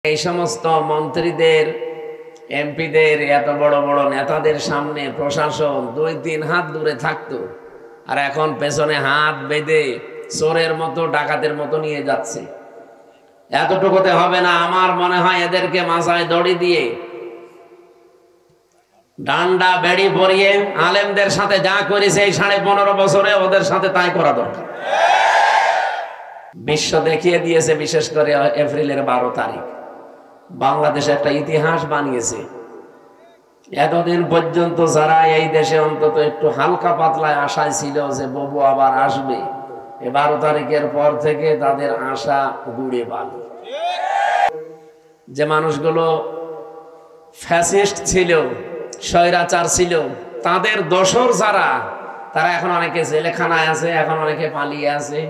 এই সমস্ত মন্ত্রীদের এমপিদের এত বড় বড় নেতাদের সামনে প্রশাসন 2-3 হাত দূরে থাকতো, আর এখন পেছনে হাত বেঁধে চোরের মতো ডাকাতের মতো নিয়ে যাচ্ছে। এতটুকুতে হবে না, আমার মনে হয় এদেরকে মাথায় দড়ি দিয়ে ডান্ডা বেড়ি পরিয়ে আলেমদের সাথে যা করেছে এই 15.5 বছরে ওদের সাথে তাই করা দরকার। বিশ্ব দেখিয়ে দিয়েছে, বিশেষ করে এপ্রিলের 12 তারিখ বাংলাদেশে একটা ইতিহাস বানিয়েছে। এতদিন পর্যন্ত যারা এই দেশে অন্তত একটু হালকা পাতলায় আশায় ছিল যে বাবু আবার আসবে, 12 তারিখের পর থেকে তাদের আশা গুড়ে বালি। যে মানুষগুলো ফ্যাসিস্ট ছিল, স্বৈরাচার ছিল, তাদের দোসর যারা, তারা এখন অনেকে জেলখানায় আছে, এখন অনেকে পালিয়ে আছে।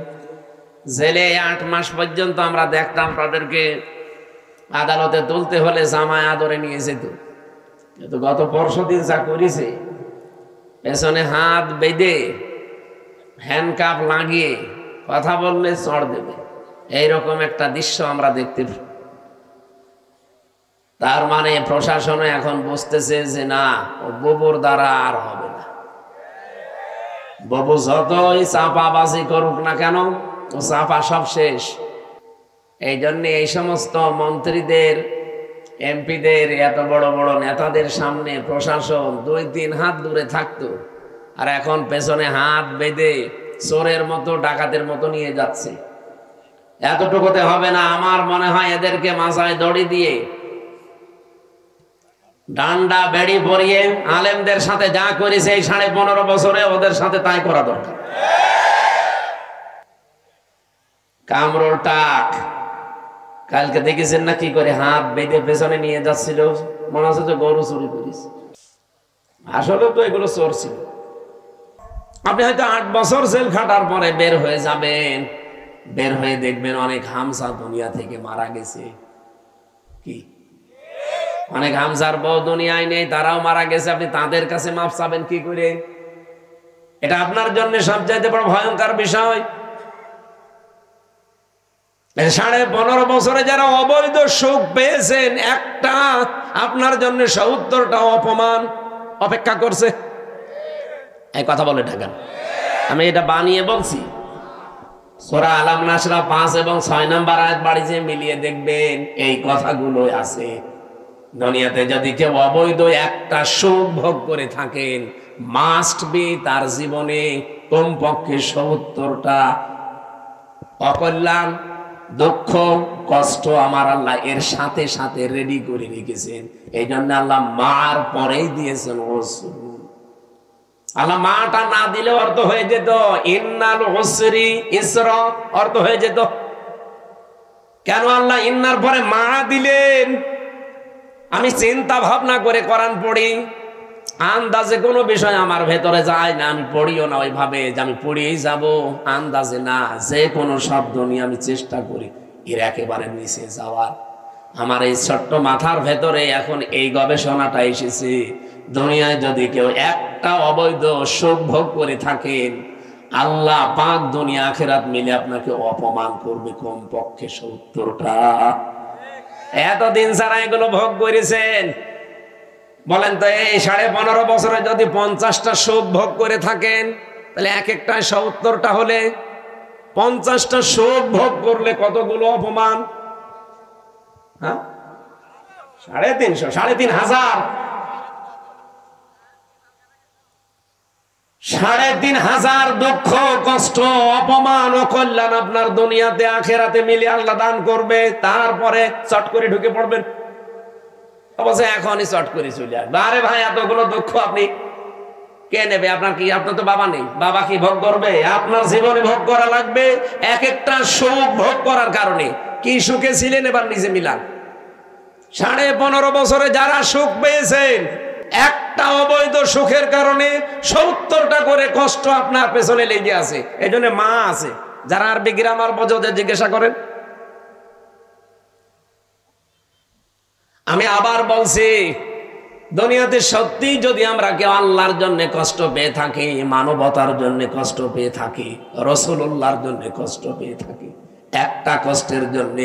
জেলে 8 মাস পর্যন্ত আমরা দেখতাম তাদেরকে আদালতে তুলতে হলে জামায় আদরে নিয়ে যেত। কিন্তু গত পরশুদিন যা করেছে, পেছনে হাত বেঁধে হ্যান্ডকাপ লাগিয়ে কথা বললে চড় দেবে, এইরকম একটা দৃশ্য আমরা দেখতে পাই। তার মানে প্রশাসনে এখন বুঝতেছে যে না, ও ববুর দ্বারা আর হবে না। ববু যতই চাপাবাজি করুক না কেন, ও চাপা সব শেষ। এই জন্য এই সমস্ত মন্ত্রীদের এমপিদের এত বড় বড় নেতাদের সামনে প্রশাসন 2-3 হাত দূরে থাকতো, আর এখন পেছনে হাত বেঁধে চোরের মতো ডাকাতের মতো নিয়ে যাচ্ছে। এতটুকুতে হবে না, আমার মনে হয় এদেরকে মাথায় দড়ি দিয়ে ডান্ডা বেড়ি পরিয়ে আলেমদের সাথে যা করেছে এই 15.5 বছরে ওদের সাথে তাই করা দরকার। কামরুল টাক কালকে দেখেছেন না কি করে হাত বেঁধে পেছনে নিয়ে যাচ্ছিল, মনে হচ্ছে যে গরু চুরি করিস। আসলে তো এগুলো চোর ছিল। আপনি হয়তো 8 বছর জেল খাটার পরে বের হয়ে যাবেন, বের হয়ে দেখবেন অনেক হামসা দুনিয়া থেকে মারা গেছে। কি অনেক হামসার বউ দুনিয়ায় নেই, তারাও মারা গেছে। আপনি তাদের কাছে মাফ চাবেন কি করে? এটা আপনার জন্য সবচাইতে বড় ভয়ঙ্কর বিষয়। 15.5 বছরে যারা অবৈধ সুখ পেয়েছেন, একটা আপনার জন্য 70টা অপমান অপেক্ষা করছে। এই কথা বলে ঢাকান, আমি এটা বানিয়ে বলছি। সূরা আলাম নাসরা 5 এবং 6 নম্বর আয়াত বাড়িতে মিলিয়ে দেখবেন এই কথাগুলো আছে। দুনিয়াতে যদি কেউ অবৈধ একটা সুখ ভোগ করে থাকেন, মাস্ট বি তার জীবনে কমপক্ষে 70টা অকল্যাণ, দুঃখ, কষ্ট আমার আল্লাহ এর সাথে সাথে রেডি করে রেখেছেন। এই জন্য আল্লাহ মার পরেই দিয়েছেন ওসর। আল্লাহ মাটা না দিলে অর্থ হয়ে যেত ইন্নাল উসরি ইসরা, অর্থ হয়ে যেত। কেন আল্লাহ ইন্নার পরে মা দিলেন? আমি চিন্তা ভাবনা করে কোরআন পড়ি, আন্দাজে কোনো বিষয় আমার ভেতরে যায় না, আমি পড়িও না ওইভাবে যে আমি পড়িয়েই যাব, আন্দাজে না। যে কোনো শব্দ নিয়ে আমি চেষ্টা করি এর একেবারে নিচে যাওয়ার। আমার এই ছোট্ট মাথার ভেতরে এখন এই গবেষণাটা এসেছে, দুনিয়ায় যদি কেউ একটা অবৈধ সুখ ভোগ করে থাকেন, আল্লাহ পাক দুনিয়া আখিরাত মিলে আপনাকে অপমান করবে কমপক্ষে 70টা। এতদিন যারা এগুলো ভোগ করেছেন, বলেন তো এই 15.5 বছরে যদি 50টা সুখ ভোগ করে থাকেন, তাহলে এক একটা 70টা হলে 50টা সুখ ভোগ করলে কতগুলো অপমান? হ্যাঁ, 350, 3,500, 3,500 দুঃখ, কষ্ট, অপমান, অকল্যাণ আপনার দুনিয়াতে আখেরাতে মিলে আল্লাহ দান করবে। তারপরে চট করে ঢুকে পড়বেন, অবশ্য এখনই চট করে চলে আসবে। আরে ভাই, এতগুলো দুঃখ আপনি কে নেবে? আপনার কি, আপনার তো বাবা নেই, বাবা কি ভোগ করবে? আপনার জীবনে ভোগ করা লাগবে। এক একটা সুখ ভোগ করার কারণে কি সুখে ছিলেন এবার নিজে মিলান। 15.5 বছরে যারা সুখ পেয়েছেন, একটা অবৈধ সুখের কারণে 70টা করে কষ্ট আপনার পেছনে লেগে আছে। এই জন্য মা আছে, যারা আরবি গ্রামার বোঝো জিজ্ঞাসা করেন। আমি আবার বলছি, দুনিয়াতে সত্যি যদি আমরা কেউ আল্লাহর জন্য কষ্ট পেয়ে থাকি, মানবতার জন্য কষ্ট পেয়ে থাকি, রাসূলুল্লাহর জন্য কষ্ট পেয়ে থাকি, একটা কষ্টের জন্য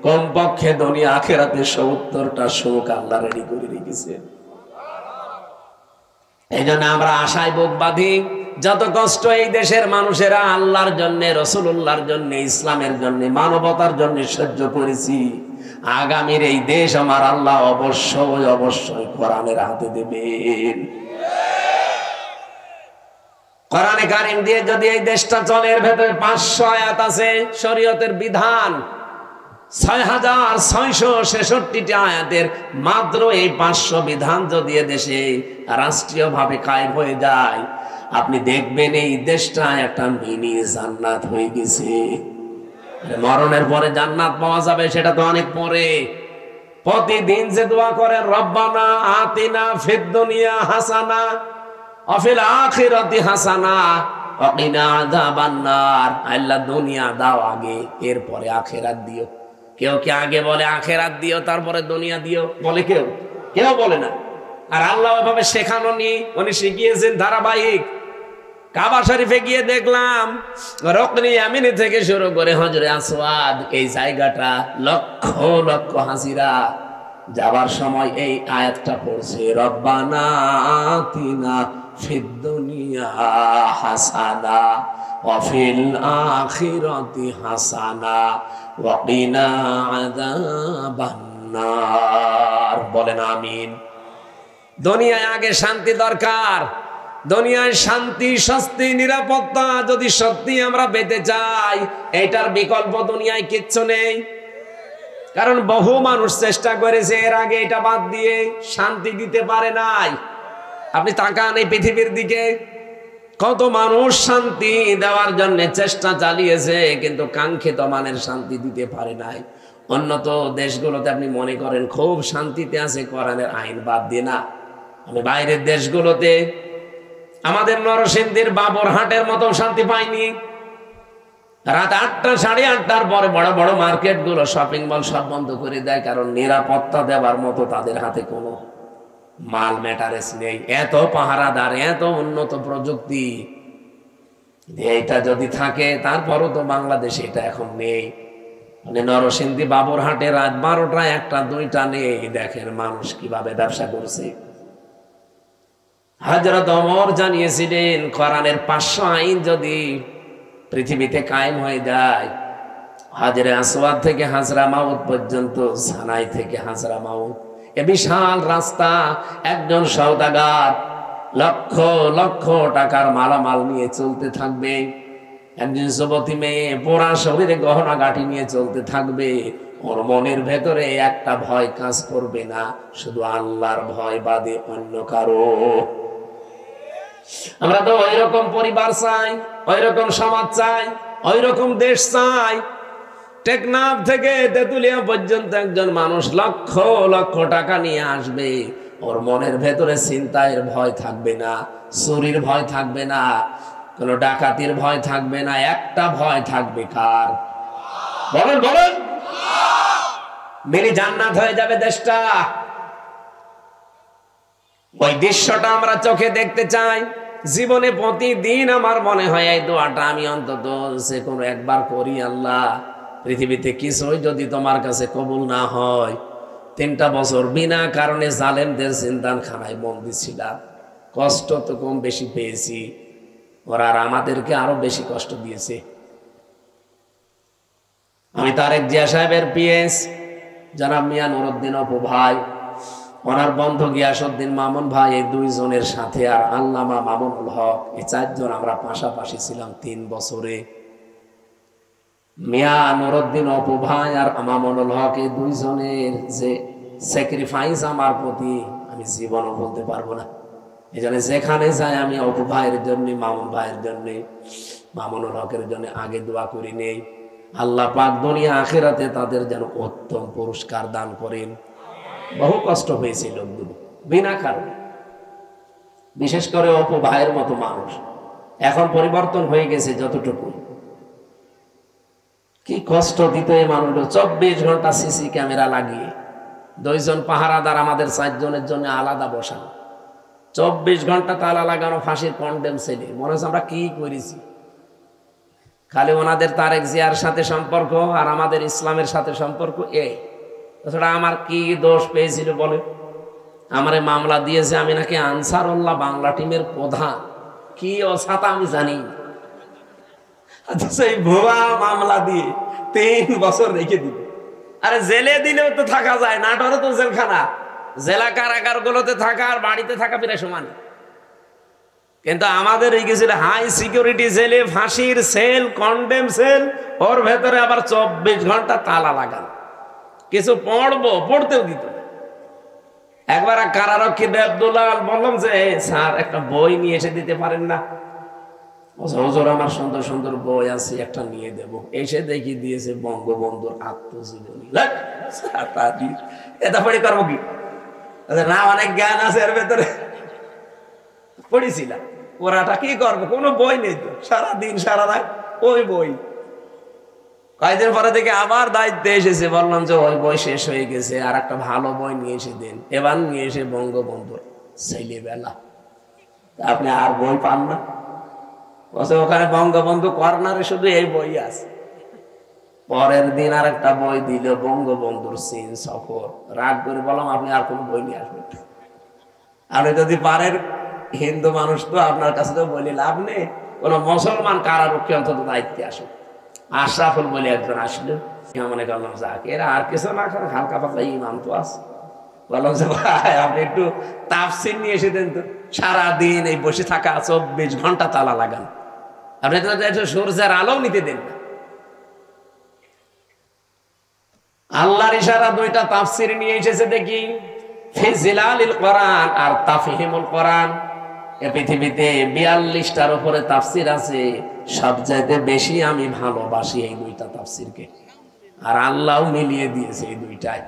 কমপক্ষে দুনিয়া আখিরাতে 70টা সুখ আল্লাহ রেডি করে রেখেছে। এই জন্য আমরা আশায় বুক বাঁধি, যত কষ্ট এই দেশের মানুষেরা আল্লাহর জন্য, রাসূলুল্লাহর জন্য, ইসলামের জন্য, মানবতার জন্য সহ্য করেছি, আগামীর এই দেশ আমার আল্লাহ অবশ্যই অবশ্যই কোরআনের হাতে দেবেন। কোরআনে কারিম দিয়ে যদি এই দেশটা চলে, এর ভেতরে 500 আয়াত আছে শরীয়তের বিধান, 6666টি আয়াতের মাত্র এই 500 বিধান যদি দেশে রাষ্ট্রীয়ভাবে কায়েম হয়ে যায়, আপনি দেখবেন এই দেশটা একটা মিনি জান্নাত হয়ে গেছে। মরণের পরে জান্নাত পাওয়া যাবে সেটা তো অনেক পরে। প্রতিদিন যে দোয়া করে, রব্বানা আতিনা ফিদ দুনিয়া হাসানা ওয়া ফিল আখিরাতি হাসানা ওয়া কিনা আযাবান্নার, আল্লাহ দুনিয়া দাও আগে, এরপরে আখিরাত দিও। কেউ কি আগে বলে আখিরাত দিও তারপরে দুনিয়া দিও? বলে কেউ? কেউ বলে না। আর আল্লাহ ওইভাবে শেখানো নি, উনি শিখিয়েছেন ধারাবাহিক। কাবা শরীফে গিয়ে দেখলাম রকনি ইয়ামিনি থেকে শুরু করে হজরে আসওয়াদ, এই জায়গাটা লক্ষ লক্ষ হাজিরা যাবার সময় এই আয়াতটা পড়ছে, রব্বানা আতিনা ফিদ দুনিয়া হাসানা ওয়া ফিল আখিরাতি হাসানা ওয়া কিনা আযাবান্নার। বলেন আমিন। দুনিয়ায় আগে শান্তি দরকার। দুনিয়ায় শান্তি, স্বস্তি, নিরাপত্তা যদি সত্যি আমরা পেতে চাই, এটার বিকল্প দুনিয়ায় কিচ্ছু নেই। কারণ বহু মানুষ চেষ্টা করেছে এর আগে এটা বাদ দিয়ে, শান্তি দিতে পারে নাই। আপনি তাকান এই পৃথিবীর দিকে, কত মানুষ শান্তি দেওয়ার জন্য চেষ্টা চালিয়েছে, কিন্তু কাঙ্ক্ষিত মানের শান্তি দিতে পারে নাই। উন্নত দেশগুলোতে আপনি মনে করেন খুব শান্তিতে আছে, কোরআনের আইন বাদ দিয়ে না। আমি বাইরের দেশগুলোতে, আমাদের নরসিংদীর বাবরহাটের মতো শান্তি পাইনি। রাত 8টা, 8:30টার পরে বড় বড় মার্কেট গুলো, শপিং মল সব বন্ধ করে দেয়, কারণ নিরাপত্তা দেওয়ার মতো তাদের হাতে কোনো মাল ম্যাটারেস নেই। এত পাহারাদার, এত উন্নত প্রযুক্তি, এইটা যদি থাকে, তারপরও তো বাংলাদেশে এটা এখন নেই। মানে নরসিংদী বাবরহাটে রাত 12টা, 1টা, 2টা নেই, দেখেন মানুষ কিভাবে ব্যবসা করছে। হযরত ওমর জানিয়েছিলেন, কোরআনের 500 আইন যদি পৃথিবীতে কায়েম হয়ে যায়, হাজরে আসওয়াদ থেকে হাজরা মাউত পর্যন্ত, সানাই থেকে হাজরা মাউত, এ বিশাল রাস্তা, একজন সওদাগার লক্ষ লক্ষ টাকার মালামাল নিয়ে চলতে থাকবে, একজন যুবতী মেয়ে পোড়া শরীরে গহনা গাঁটি নিয়ে চলতে থাকবে, ওর মনের ভেতরে একটা ভয় কাজ করবে না, শুধু আল্লাহর ভয় বাদে অন্য কারো। আমরা তো ওই রকম পরিবার চাই, ওই রকম সমাজ চাই, ওই রকম দেশ চাই। টেকনাফ থেকে তেতুলিয়া পর্যন্ত একজন মানুষ লক্ষ লক্ষ টাকা নিয়ে আসবে, ওর মনের ভেতরে চিন্তার ভয় থাকবে না, চুরির ভয় থাকবে না, কোনো ডাকাতির ভয় থাকবে না, একটা ভয় থাকবে কার? বলেন বলেন। মিনি জান্নাত হয়ে যাবে দেশটা। ওই দৃশ্যটা আমরা চোখে দেখতে চাই। জীবনে প্রতিদিন আমার মনে হয় এই দোয়াটা আমি অন্তত যে কোনো একবার করি, আল্লাহ পৃথিবীতে কিছুই যদি তোমার কাছে কবুল না হয়, 3টা বছর বিনা কারণে জালেমদের জিন্দানখানায় বন্দী ছিলাম, কষ্ট তো কম বেশি পেয়েছি, ওরা আর আমাদেরকে আরো বেশি কষ্ট দিয়েছে। আমি তারেক জিয়া সাহেবের পিএস জনাব মিয়া নুরউদ্দিন অপু ভাই, ওনার বন্ধু গিয়াসউদ্দিন মামুন ভাই, এই 2 জনের সাথে আর আল্লামা মামুনুল হক, এই 4 জন আমরা পাশাপাশি ছিলাম 3 বছরে। মিয়া নুরউদ্দিন অপু ভাই আর মামুনুল হক, এই 2 জনের যে স্যাক্রিফাইস আমার প্রতি আমি জীবনও বলতে পারবো না। এই জন্য যেখানে যাই আমি অপু ভাইয়ের জন্য, মামুন ভাইয়ের জন্য, মামুনুল হকের জন্য আগে দোয়া করি নেই, আল্লাহ পাক দুনিয়া আখিরাতে তাদের যেন উত্তম পুরস্কার দান করেন। বহু কষ্ট হয়েছে লোকগুলো বিনা কারণে, বিশেষ করে অপু ভাইয়ের মতো মানুষ। এখন পরিবর্তন হয়ে গেছে যতটুকু, কি কষ্ট দিত এই মানুষগুলো। 24 ঘন্টা সিসি ক্যামেরা লাগিয়ে, 2 জন পাহারাদার আমাদের 4 জনের জন্য আলাদা বসানো, 24 ঘন্টা তালা লাগানো, ফাঁসির কন্ডেম ছেলে। মনে হচ্ছে আমরা কি করেছি। খালি ওনাদের তারেক জিয়ার সাথে সম্পর্ক আর আমাদের ইসলামের সাথে সম্পর্ক এই। তাছাড়া আমার কি দোষ পেয়েছিল বলে? আমারে মামলা দিয়েছে আমি নাকি আনসারুল্লাহ বাংলা টিমের প্রধান, কি অসাতা আমি জানি। সেই ভুয়া মামলা দিয়ে 3 বছর রেখে দিল। আরে জেলে দিলেও তো থাকা যায়, নাটোরে তো জেলখানা, জেলা কারাগার গুলোতে থাকা আর বাড়িতে থাকা প্রায় সমান। কিন্তু আমাদের এই গেছিল হাই সিকিউরিটি জেলে, ফাঁসির সেল, কন্ডেম সেল, ওর ভেতরে আবার 24 ঘন্টা তালা লাগানো। কিছু পড়তেও দিত না। একবার কারারক্ষী দেবদুলাল বললাম যে স্যার একটা বই নিয়ে এসে দিতে পারেন না? হুজুর আমার সুন্দর সুন্দর বই আছে, একটা নিয়ে দেব। এসে দেখি দিয়েছে বঙ্গবন্ধুর আত্মজীবনী। এটা পড়ে করবো কি? না, অনেক জ্ঞান আছে এর ভেতরে। পড়েছিলাম, ওরাটা কি করবো, কোনো বই নেই তো, সারাদিন সারা রাত ওই বই। কয়েকদিন পরে থেকে আবার দায়িত্বে এসেছে, বললাম যে ওই বই শেষ হয়ে গেছে, আর একটা ভালো বই নিয়ে এসে দেন। এবার নিয়ে এসে বঙ্গবন্ধুর ছেলেবেলা। আপনি আর বই পান না? ওখানে বঙ্গবন্ধু কর্নারে শুধু এই বই আছে। পরের দিন আর একটা বই দিল, বঙ্গবন্ধুর চীন সফর। রাগ করে বললাম আপনি আর কোনো বই নিয়ে আসবেন, আপনি যদি পারেন, হিন্দু মানুষ তো, আপনার কাছে তো বলি লাভ নেই, কোন মুসলমান কারারক্ষী অন্তত দায়িত্বে আসুন। আশরাফুল বলে একজন আসলো, মনে করলাম যাক এরা আর কিছু না করে হালকা পাতলা ইমান তো আছে। বললাম যে ভাই আপনি একটু তাফসীর নিয়ে এসে দেন তো। সারাদিন এই বসে থাকা, 24 ঘন্টা তালা লাগান, আপনি তো সূর্যের আলো নিতে দেন না। আল্লাহর ইশারা 2টা তাফসীর নিয়ে এসেছে দেখি, ফিজিলালিল কোরআন আর তাফহিমুল কোরআন। এই পৃথিবীতে 42টার উপরে তাফসীর আছে, সবচাইতে বেশি আমি ভালোবাসি এই 2টা তাফসীরকে, আর আল্লাহও মিলিয়ে দিয়েছে এই 2টায়।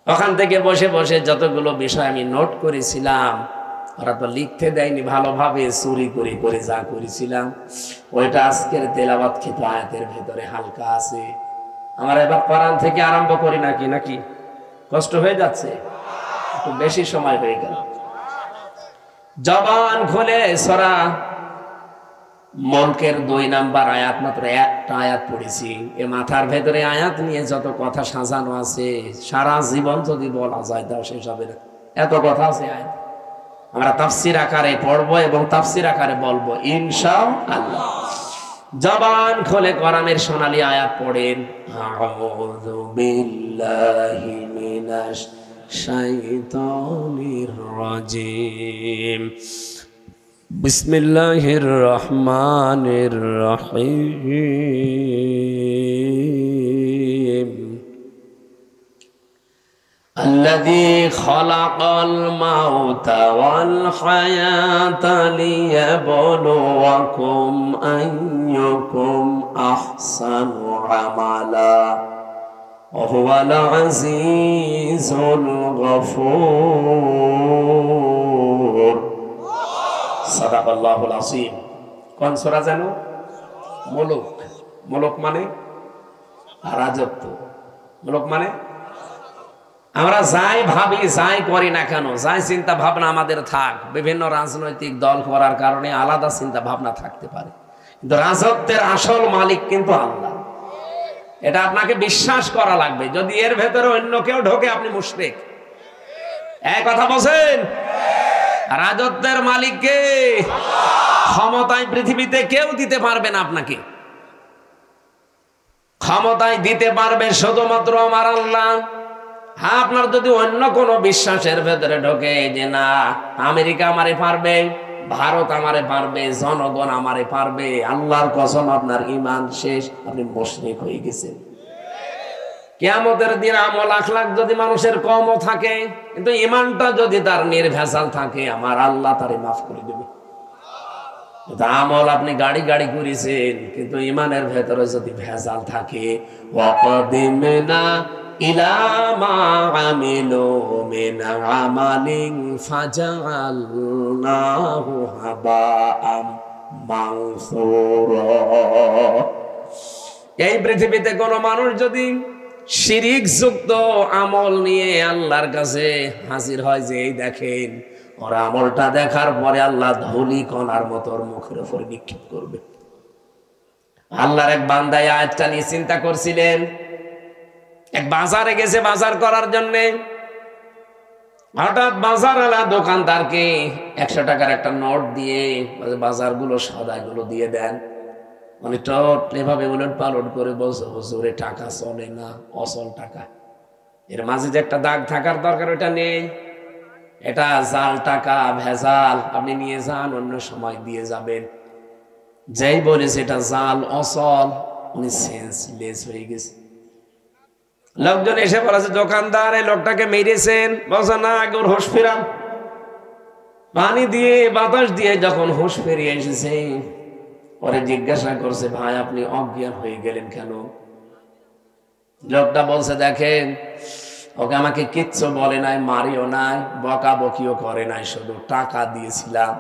ওখান থেকে বসে বসে যতগুলো বিষয় আমি নোট করেছিলাম, ওরা তো লিখতে দেয়নি ভালোভাবে, চুরি করে করে যা করেছিলাম ওইটা আজকের তেলাওয়াত কৃত আয়াতের ভেতরে হালকা আছে। আমার এবার কোরআন থেকে আরম্ভ করি নাকি কষ্ট হয়ে যাচ্ছে, একটু বেশি সময় হয়ে গেল। জবান খুলে সূরা মুলকের 2 নাম্বার আয়াত, মাত্র একটা আয়াত পড়েছি। এ মাথার ভেতরে আয়াত নিয়ে যত কথা সাজানো আছে, সারা জীবন যদি বলা যায় তাও শেষ হবে না, এত কথা আছে আয়াত। আমরা তাফসীর আকারে পড়বো এবং তাফসীর আকারে বলবো ইনশাআল্লাহ। জবান খুলে কোরআনের সোনালী আয়াত পড়েন। আউযু বিল্লাহি মিনাশ শাইতানির রাজিম। বিসমিল্লাহির রহমানির রহিম। الذي خلق الموت والحياة ليبلوكم أيكم أحسن عملا وهو العزيز الغفور صدق الله العظيم। কোন সূরা জানো? মুলক। মুলক মানে রাজত্ব, মুলক মানে আমরা যাই ভাবি, যাই করি না কেন, যাই চিন্তা ভাবনা আমাদের থাক, বিভিন্ন রাজনৈতিক দল করার কারণে আলাদা চিন্তা ভাবনা থাকতে পারে, কিন্তু রাজত্বের আসল মালিক কিন্তু আল্লাহ। এটা আপনাকে বিশ্বাস করা লাগবে। যদি এর ভেতরে অন্য কেউ ঢোকে আপনি মুশরিক। এক কথা বলছেন, রাজত্বের মালিককে ক্ষমতায় পৃথিবীতে কেউ দিতে পারবে না আপনাকে। ক্ষমতায় দিতে পারবে শুধুমাত্র আমার আল্লাহ। হ্যাঁ, আপনার যদি অন্য কোনো বিশ্বাসের ভেতরে ঢোকে যে না আমেরিকা আমারে পারবে, ভারত আমারে পারবে, জনগণ আমারে পারবে, আল্লাহর কসম আপনার ঈমান শেষ, আপনি মুশরিক হয়ে গেছেন। কিয়ামতের দিন আমল আখলাক যদি মানুষের কমও থাকে, কিন্তু ঈমানটা যদি তার নির্ভেজাল থাকে, আমার আল্লাহ তারে মাফ করে দেবে। আমল আপনি গাড়ি গাড়ি করেছেন, কিন্তু ঈমানের ভেতরে যদি ভেজাল থাকে, ওয়াকাদিমনা ইলা মা আমিলু মিন আমালিন ফাজআলনাহু হাবাআম মানসুরা। এই পৃথিবীতে কোন মানুষ যদি শিরিক যুক্ত আমল নিয়ে আল্লাহর কাছে হাজির হয়, যে এই দেখেন ওর আমলটা দেখার পরে আল্লাহ ধূলি কণার মতো ওর মুখের উপর নিক্ষেপ করবে। আল্লাহর এক বান্দা এই আয়াতটা নিয়ে চিন্তা করছিলেন। এক বাজারে গেছে বাজার করার জন্য, হঠাৎ বাজারওয়ালা দোকানদারকে 100 টাকার একটা নোট দিয়ে বাজারগুলো সদাইগুলো দিয়ে দেন। মানে টট এভাবে উলট পালট করে বলছে, হুজুরে টাকা চলে না, অচল টাকা। এর মাঝে যে একটা দাগ থাকার দরকার ওটা নেই, এটা জাল টাকা, ভেজাল, আপনি নিয়ে যান, অন্য সময় দিয়ে যাবেন। যেই বলেছে এটা জাল অচল, উনি সেন্সলেস হয়ে গেছে। লোকজন এসে বলেছে, দোকানদার এই লোকটাকে মেরেছেন। বলছে না, আগে ওর হুঁশ ফেরান। পানি দিয়ে বাতাস দিয়ে যখন হুঁশ ফিরিয়ে এসেছে, পরে জিজ্ঞাসা করছে, ভাই আপনি অজ্ঞান হয়ে গেলেন কেন? লোকটা বলছে, দেখেন ওকে আমাকে কিচ্ছু বলে নাই, মারিও নাই, বকাবকিও করে নাই, শুধু টাকা দিয়েছিলাম।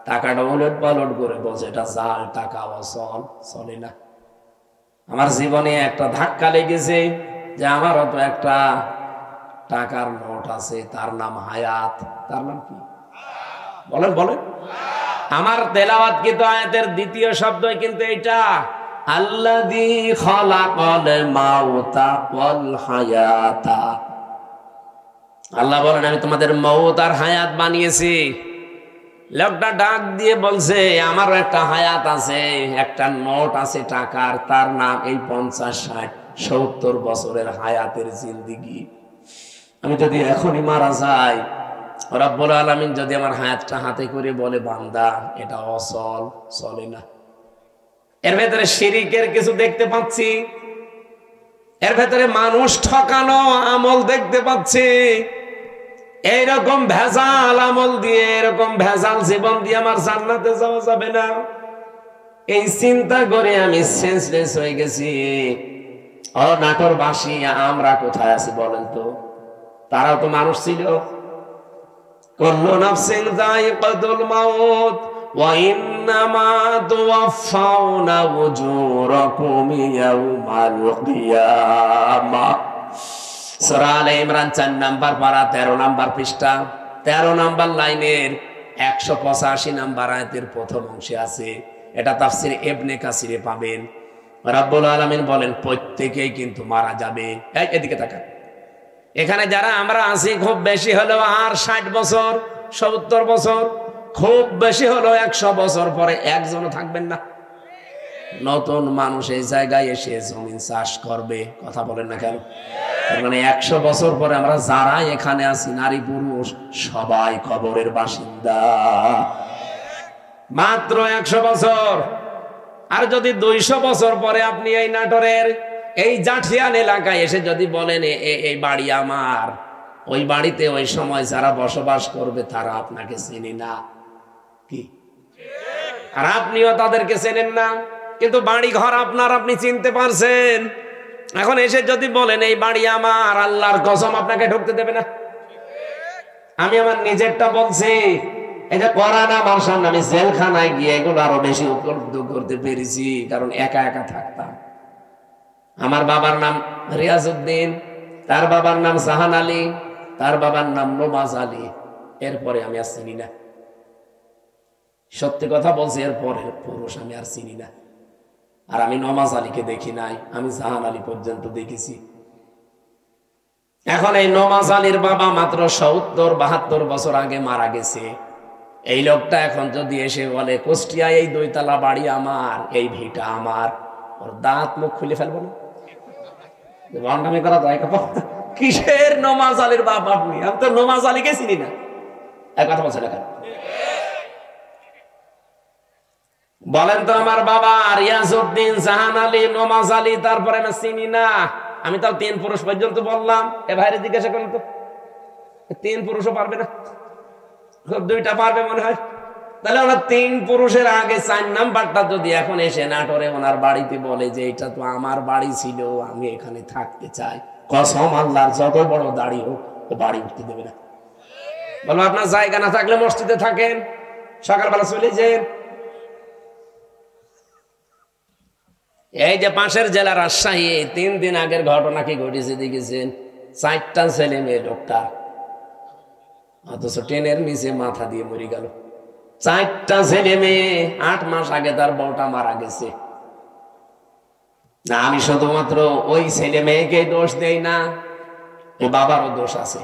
টাকাটা উলট পালট করে বলছে এটা জাল টাকা, অচল, চলে না। আমার জীবনে একটা ধাক্কা লেগেছে যে আমারও তো একটা টাকার নোট আছে, তার নাম হায়াত। তার নাম কি বলেন বলেন? আমার তেলাওয়াত কিন্তু আয়াতের দ্বিতীয় শব্দ কিন্তু এটা, আল্লাযী খালাকাল মাউতা ওয়াল হায়াতা। আল্লাহ বলেন আমি তোমাদের মউত আর হায়াত বানিয়েছি। লোকটা ডাক দিয়ে বলছে, আমারও একটা হায়াত আছে, একটা নোট আছে টাকার, তার নাম এই 50, 60, 70 বছরের হায়াতের জিন্দেগি। আমি যদি এখনই মারা যাই, রব্বুল আলামিন যদি আমার হায়াতটা হাতে করে বলে, বান্দা এটা অচল, চলে না। এর ভেতরে শিরিকের কিছু দেখতে পাচ্ছি, এর ভেতরে মানুষ ঠকানো আমল দেখতে পাচ্ছি। এইরকম ভেজাল আমল দিয়ে, এরকম ভেজাল জীবন দিয়ে আমার জান্নাতে যাওয়া যাবে না। এই চিন্তা করে আমি সেন্সলেস হয়ে গেছি। ও নাটোরবাসী, আমরা কোথায় আছি বলেন তো? তারাও তো মানুষ ছিল। কুল্লু নাফসিন যায়িকাতুল মাউত ওয়া ইন্নামা তুওয়াফাউনা উজুরাকুম ইয়াউমাল কিয়ামাহ। সূরা আলে ইমরান 4 নাম্বার পারা 13 নাম্বার পৃষ্ঠা 13 নাম্বার লাইনের 185 নাম্বার আয়াতের প্রথম অংশে আছে। এটা তাফসীর ইবনে কাসিরে পাবেন। রব্বুল আলামিন বলেন প্রত্যেকেই কিন্তু মারা যাবে। এদিকে তাকান, এখানে যারা আমরা আছি খুব বেশি হলো আর 60 বছর, 70 বছর, খুব বেশি হলো 100 বছর পরে একজনও থাকবেন না। নতুন মানুষ এই জায়গায় এসে জমিন চাষ করবে, কথা বলেন না কেন? মানে 100 বছর পরে আমরা যারা এখানে আছি, নারী পুরুষ সবাই কবরের বাসিন্দা। মাত্র 100 বছর। আর যদি 200 বছর পরে আপনি এই নাটোরের এই জাঠিয়ান এলাকায় এসে যদি বলেন এই বাড়ি আমার, ওই বাড়িতে ওই সময় যারা বসবাস করবে তারা আপনাকে চেনে না, কি? আর আপনিও তাদেরকে চেনেন না, কিন্তু বাড়ি ঘর আপনার, আপনি চিনতে পারছেন। এখন এসে যদি বলেন এই বাড়ি আমার, আল্লাহর কসম আপনাকে ঢুকতে দেবে না। আমি আমার নিজেরটা বলছি, এই যে কোরআন আমার সামনে, আমি জেলখানায় গিয়ে এগুলো আরো বেশি উপলব্ধ করতে পেরেছি, কারণ একা একা থাকতাম। আমার বাবার নাম রিয়াজউদ্দিন, তার বাবার নাম জাহান আলী, তার বাবার নাম নওয়াজ আলী। এরপরে আমি আর চিনি না, সত্যি কথা বলছি, এরপরে পুরুষ আমি আর চিনি না। আর আমি নওয়াজ আলীকে দেখি নাই, আমি জাহান আলী পর্যন্ত দেখেছি। এখন এই নওয়াজ আলীর বাবা মাত্র 70-72 বছর আগে মারা গেছে। এই লোকটা এখন যদি এসে বলে কুষ্টিয়ায় এই 2 তলা বাড়ি আমার, এই ভিটা আমার, ওর দাঁত মুখ খুলে ফেলবো না? ভান্ডামি করা যায়? কিসের নওয়াজ আলীর বাপ আপনি? আমি তো নওয়াজ আলীকে চিনি না। এক কথা বলছে না কেন? বলেন তো, আমার বাবা রিয়াজউদ্দিন, জাহান আলী, নওয়াজ আলী, তারপরে আমি চিনি না। আমি তাও 3 পুরুষ পর্যন্ত বললাম। এ ভাইরে জিজ্ঞাসা করেন তো, 3 পুরুষও পারবে না? 2টা পারবে মনে হয়। তাহলে ওনার 3 পুরুষের আগে 4 নাম্বারটা যদি এখন এসে নাটোরে ওনার বাড়িতে বলে যে এটা তো আমার বাড়ি ছিল, আমি এখানে থাকতে চাই, কসম আল্লাহর যত বড় দাড়ি হোক, ও বাড়ি উঠতে দেবে না। বলবো আপনার জায়গা না থাকলে মসজিদে থাকেন, সকালবেলা চলে যান। এই যে পাশের জেলা রাজশাহী, 3 দিন আগের ঘটনা কি ঘটেছে দেখেছেন? 4টা ছেলে মেয়ে লোকটা, অথচ ট্রেনের নিচে মাথা দিয়ে মরে গেল। 4টা ছেলে মেয়ে, 8 মাস আগে তার বউটা মারা গেছে। না, আমি শুধুমাত্র ওই ছেলে মেয়েকে দোষ দেই না, ও বাবারও দোষ আছে।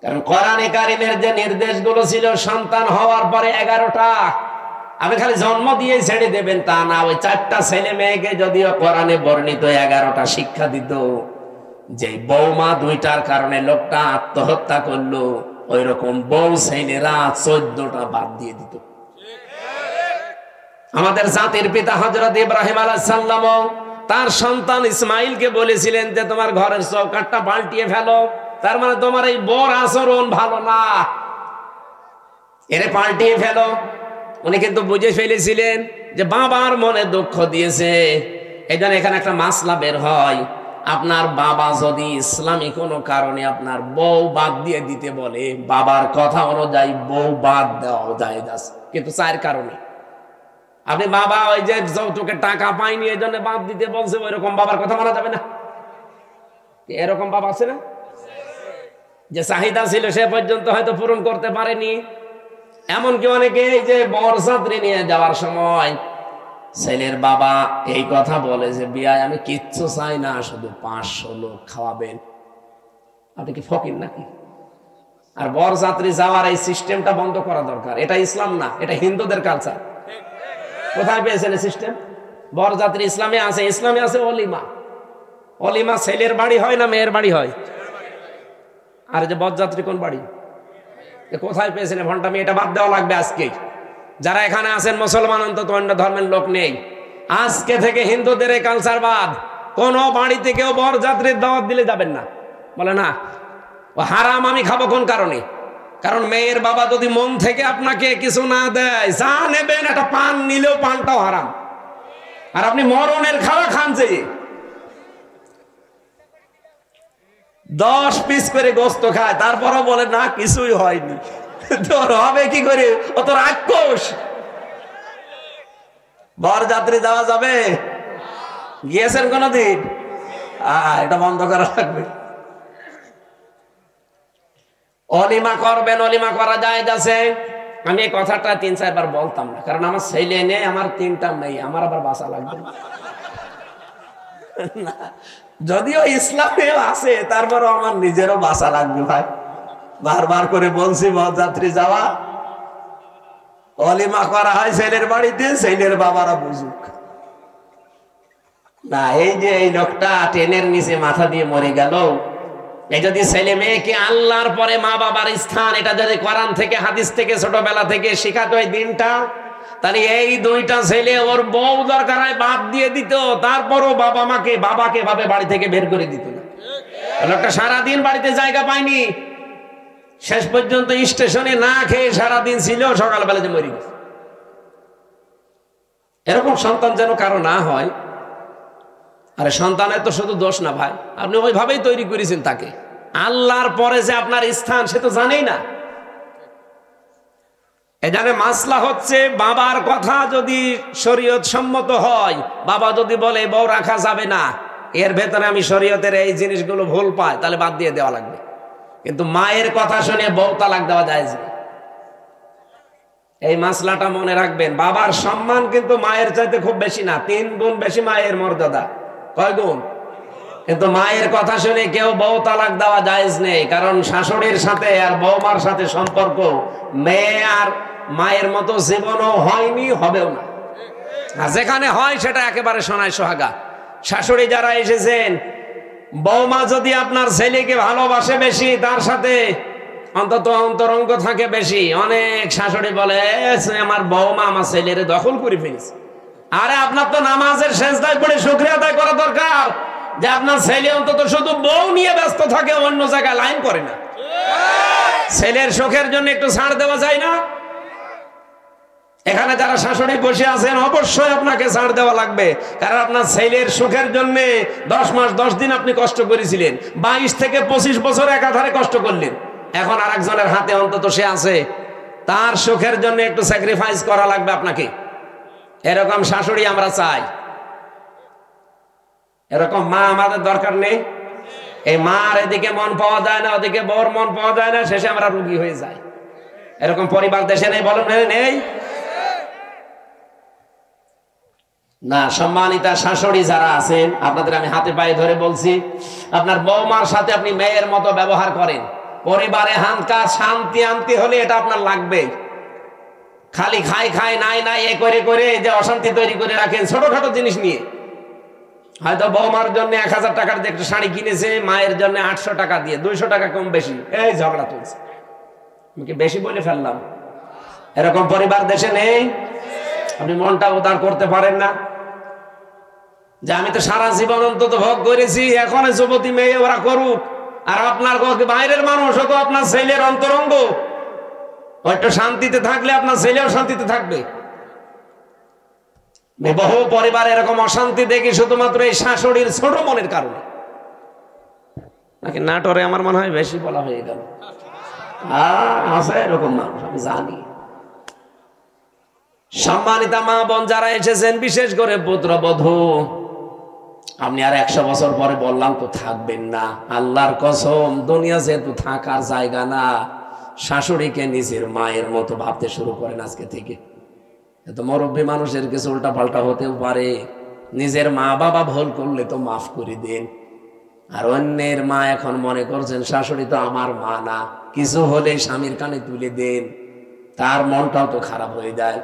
কারণ কোরআনে কারিমের যে নির্দেশগুলো ছিল সন্তান হওয়ার পরে 11টা, আপনি খালি জন্ম দিয়ে ছেড়ে দেবেন তা না। ওই 4টা ছেলে মেয়েকে যদিও কোরআনে বর্ণিত 11টা শিক্ষা দিত, যে বৌমা 2টার কারণে লোকটা আত্মহত্যা করলো, ওই রকম বউ ছেলেরা 14টা বাদ দিয়ে দিত। আমাদের জাতির পিতা হযরত ইব্রাহিম আলাইহিস সালাম তার সন্তান ইসমাইলকে বলেছিলেন যে তোমার ঘরের চৌকাঠটা পাল্টিয়ে ফেলো, তার মানে তোমার এই বর আচরণ ভালো না, এরে পাল্টিয়ে ফেলো। উনি কিন্তু বুঝে ফেলেছিলেন যে বাবার মনে দুঃখ দিয়েছে। এই জন্য এখানে একটা মাসলা বের হয়, আপনার বাবা যদি ইসলামী কোনো কারণে আপনার বউ বাদ দিয়ে দিতে বলে, বাবার কথা অনুযায়ী বউ বাদ দেওয়া জায়েজ আছে, কিন্তু 4 কারণে। আপনি বাবা ওই যে যৌতুকের টাকা পাইনি এই জন্য বাদ দিতে বলছে, ওই রকম বাবার কথা মানা যাবে না। এরকম বাবা আছে না, যে চাহিদা ছিল সে পর্যন্ত হয়তো পূরণ করতে পারেনি। এমনকি অনেকে এই যে বরযাত্রী নিয়ে যাওয়ার সময় ছেলের বাবা এই কথা বলে যে বিয়ায় আমি কিচ্ছু চাই না, শুধু 500 লোক খাওয়াবেন। আপনি কি ফকির নাকি? আর বরযাত্রী যাওয়ার এই সিস্টেমটা বন্ধ করা দরকার। এটা ইসলাম না, এটা হিন্দুদের কালচার। কোথায় পেয়েছেন এই সিস্টেম? বরযাত্রী ইসলামে আছে, ইসলামে আছে অলিমা। অলিমা ছেলের বাড়ি হয় না মেয়ের বাড়ি হয়? আর যে বরযাত্রী কোন বাড়ি? কোথায় পেয়েছেন ভণ্ডামি? এটা বাদ দেওয়া লাগবে আজকেই। যারা এখানে আছেন মুসলমান, অন্তত অন্য ধর্মের লোক নেই, আজকে থেকে হিন্দুদের এই কালচার বাদ। কোন বাড়িতে কেউ বরযাত্রীর দাওয়াত দিলে যাবেন না। বলে না ও হারাম, আমি খাবো কোন কারণে? কারণ মেয়ের বাবা যদি মন থেকে আপনাকে কিছু না দেয়, যা নেবেন একটা পান নিলেও পানটাও হারাম। আর আপনি মরণের খাওয়া খান, যে 10 পিস করে গোস্ত খায়, তারপরও বলে না কিছুই হয়নি। তোর হবে কি করে? ও তো রাক্ষস। বরযাত্রী যাওয়া যাবে? গিয়েছেন কোনদিন? এটা বন্ধ করা লাগবে। অলিমা করবেন, অলিমা করা যায় যাচ্ছে। আমি এই কথাটা 3-4 বার বলতাম না, কারণ আমার ছেলে নেই, আমার 3টা নেই, আমার আবার বাঁচা লাগবে না। যদিও ইসলামেও আছে, তারপরও আমার নিজেরও বাঁচা লাগবে ভাই। বারবার করে বলছি বরযাত্রী যাওয়া, অলিমা করা হয় ছেলের বাড়িতে, ছেলের বাবারা বুঝুক না। এই যে এই লোকটা ট্রেনের নিচে মাথা দিয়ে মরে গেল, এই যদি ছেলে মেয়েকে আল্লাহর পরে মা বাবার স্থান, এটা যদি কোরআন থেকে হাদিস থেকে ছোটবেলা থেকে শেখাতো এই দিনটা, তাহলে এই 2টা ছেলে ওর বউ দরকার হয় বাদ দিয়ে দিত, তারপরও বাবাকে ভাবে বাড়ি থেকে বের করে দিত না। লোকটা সারাদিন বাড়িতে জায়গা পায়নি, শেষ পর্যন্ত স্টেশনে না খেয়ে সারাদিন ছিল, সকালবেলা যে মরে গেছে। এরকম সন্তান যেন কারো না হয়। আরে সন্তানের তো শুধু দোষ না ভাই, আপনি ওইভাবেই তৈরি করেছেন তাকে। আল্লাহর পরে যে আপনার স্থান সে তো জানেই না। এখানে মাসলা হচ্ছে, বাবার কথা যদি শরীয়ত সম্মত হয়, বাবা যদি বলে বউ রাখা যাবে না, এর ভেতরে আমি শরীয়তের এই জিনিসগুলো ভুল পাই, তাহলে বাদ দিয়ে দেওয়া লাগবে। কিন্তু মায়ের কথা শুনে বউ তালাক দেওয়া যায় না। এই মাসলাটা মনে রাখবেন। বাবার সম্মান কিন্তু মায়ের চাইতে খুব বেশি না, 3 গুণ বেশি মায়ের মর্যাদা। কয় গুণ? কিন্তু মায়ের কথা শুনে কেউ বউ তালাক দেওয়া জায়েজ নেই, কারণ শাশুড়ির সাথে আর বৌমার সাথে সম্পর্ক মেয়ে আর মায়ের মতো জীবনও হয়নি, হবেও না। আর যেখানে হয় সেটা একেবারে সোনায় সোহাগা। শাশুড়ি যারা এসেছেন, বৌমা যদি আপনার ছেলেকে ভালোবাসে বেশি, তার সাথে অন্তত অন্তরঙ্গ থাকে বেশি, অনেক শাশুড়ি বলে আমার বৌমা আমার ছেলের দখল করে ফেলেছে। আরে আপনার তো নামাজের সেজদায় পড়ে শুকরিয়া আদায় করা দরকার, যে আপনার ছেলে অন্তত শুধু বউ নিয়ে ব্যস্ত থাকে, অন্য জায়গায় লাইন করে না। ছেলের সুখের জন্য একটু ছাড় দেওয়া যায় না? এখানে যারা শাশুড়ি বসে আছেন, অবশ্যই আপনাকে ছাড় দেওয়া লাগবে, কারণ আপনার ছেলের সুখের জন্য 10 মাস 10 দিন আপনি কষ্ট করেছিলেন, 22 থেকে 25 বছর একাধারে কষ্ট করলেন। এখন আরেকজনের হাতে অন্তত সে আছে, তার সুখের জন্য একটু স্যাক্রিফাইস করা লাগবে আপনাকে। এরকম শাশুড়ি আমরা চাই। এরকম মা আমাদের দরকার নেই। এই মার এদিকে মন পাওয়া যায় না, ওদিকে বউর মন পাওয়া যায় না, শেষে আমরা রোগী হয়ে যাই। এরকম পরিবার দেশে নেই? বলেন নেই? না, সম্মানিতা শাশুড়ি যারা আছেন আপনাদের আমি হাতে পায়ে ধরে বলছি, আপনার বৌমার সাথে আপনি মেয়ের মতো ব্যবহার করেন। পরিবারে হানকার শান্তি আনতে হলে এটা আপনার লাগবে। খালি খাই খাই নাই নাই এ করে করে যে অশান্তি তৈরি করে রাখেন ছোটখাটো জিনিস নিয়ে। হয়তো বৌমার জন্য 1000 টাকার যে একটা শাড়ি কিনেছে, মায়ের জন্য 800 টাকা দিয়ে 200 টাকা কম বেশি এই ঝগড়া চলছে। আমি কি বেশি বলে ফেললাম? এরকম পরিবার দেশে নেই? আপনি মনটা উদার করতে পারেন না যে আমি তো সারা জীবন অন্তত ভোগ করেছি, এখন যুবতী মেয়ে ওরা করুক। আর আপনার বাইরের মানুষ তো আপনার ছেলের অন্তরঙ্গ, হয়তো শান্তিতে থাকলে আপনার ছেলেও শান্তিতে থাকবে। বহু পরিবার এরকম অশান্তি দেখি শুধুমাত্র এই শাশুড়ির ছোট মনের কারণে। নাকি নাটোরে আমার মনে হয় বেশি বলা হয়ে গেল। আছে এরকম মানুষ, আমি জানি। সম্মানিতা মা বোন যারা এসেছেন, বিশেষ করে পুত্রবধূ, আপনি আর 100 বছর পরে বললাম তো থাকবেন না। আল্লাহর কসম, দুনিয়া যেহেতু থাকার জায়গা না, শাশুড়িকে নিজের মায়ের মতো ভাবতে শুরু করেন আজকে থেকে। এত মুরব্বী মানুষের কিছু উল্টা পাল্টা হতেও পারে। নিজের মা বাবা ভুল করলে তো মাফ করে দেন। আর অন্যের মা এখন মনে করছেন শাশুড়ি তো আমার মা না, কিছু হলে স্বামীর কানে তুলে দেন, তার মনটাও তো খারাপ হয়ে যায়।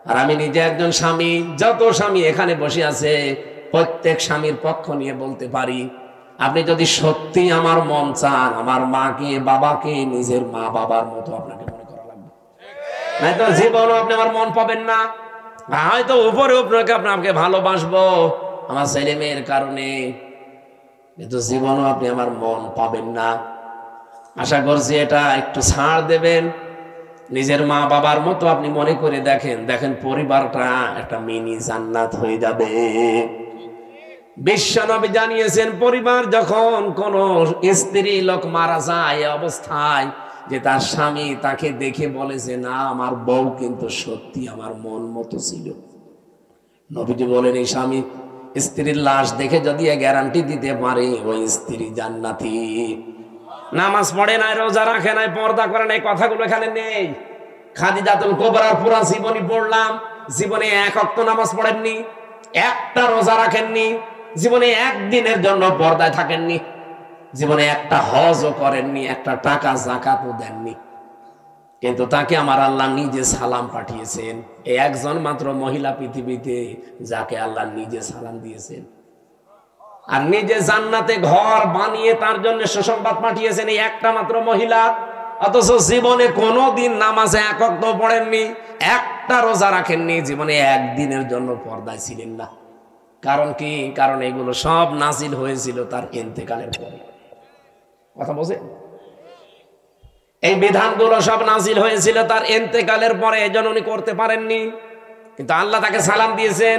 আর আমি নিজে একজন স্বামী, যত স্বামী এখানে বসে আছে প্রত্যেক স্বামীর পক্ষ নিয়ে বলতে পারি, আপনি যদি সত্যি আমার মন চান, আমার মাকে বাবাকে নিজের মা বাবার মতো আপনাকে মনে করা লাগবে। নয়তো জীবনও আপনি আমার মন পাবেন না। হয়তো উপরে আপনাকে ভালোবাসবো আমার ছেলে মেয়ের কারণে, কিন্তু জীবনও আপনি আমার মন পাবেন না। আশা করছি এটা একটু ছাড় দেবেন। নিজের মা বাবার মতো আপনি মনে করে দেখেন, দেখেন পরিবারটা একটা মিনি জান্নাত হয়ে যাবে। বিশ্বনবী জানিয়েছেন, পরিবার যখন কোন স্ত্রী লোক মারা যায় অবস্থায় যে তার স্বামী তাকে দেখে বলে যে না, আমার বউ কিন্তু সত্যি আমার মন মতো ছিল। নবীজি বলেন, এই স্বামী স্ত্রীর লাশ দেখে যদি গ্যারান্টি দিতে পারে ওই স্ত্রী জান্নাতি। নামাজ পড়ে নাই, রোজা রাখে নাই, পর্দা করে নাই, কথাগুলো এখানে নেই। খাদিজাতুল কুবরার পুরা জীবনী পড়লাম, জীবনে 1 ওয়াক্ত নামাজ পড়েননি, একটা রোজা রাখেননি, জীবনে একদিনের জন্য পর্দায় থাকেননি, জীবনে একটা হজও করেননি, একটা টাকা যাকাতও দেননি। কিন্তু তাকে আমার আল্লাহ নিজে সালাম পাঠিয়েছেন। এই একজন মাত্র মহিলা পৃথিবীতে যাকে আল্লাহ নিজে সালাম দিয়েছেন। আর নিজে জান্নাতে ঘর বানিয়ে তার জন্য সুসংবাদ পাঠিয়েছেন এই একটা মাত্র মহিলা। অথচ জীবনে কোনোদিন নামাজে 1 ওয়াক্ত পড়েননি, একটা রোজা রাখেননি, জীবনে একদিনের জন্য পর্দায় ছিলেন না। কারণ কি? কারণ এগুলো সব নাজিল হয়েছিল তার ইন্তেকালের পরে। কথা বলছেন? এই বিধানগুলো সব নাজিল হয়েছিল তার ইন্তেকালের পরে, এজন্য উনি করতে পারেননি। কিন্তু আল্লাহ তাকে সালাম দিয়েছেন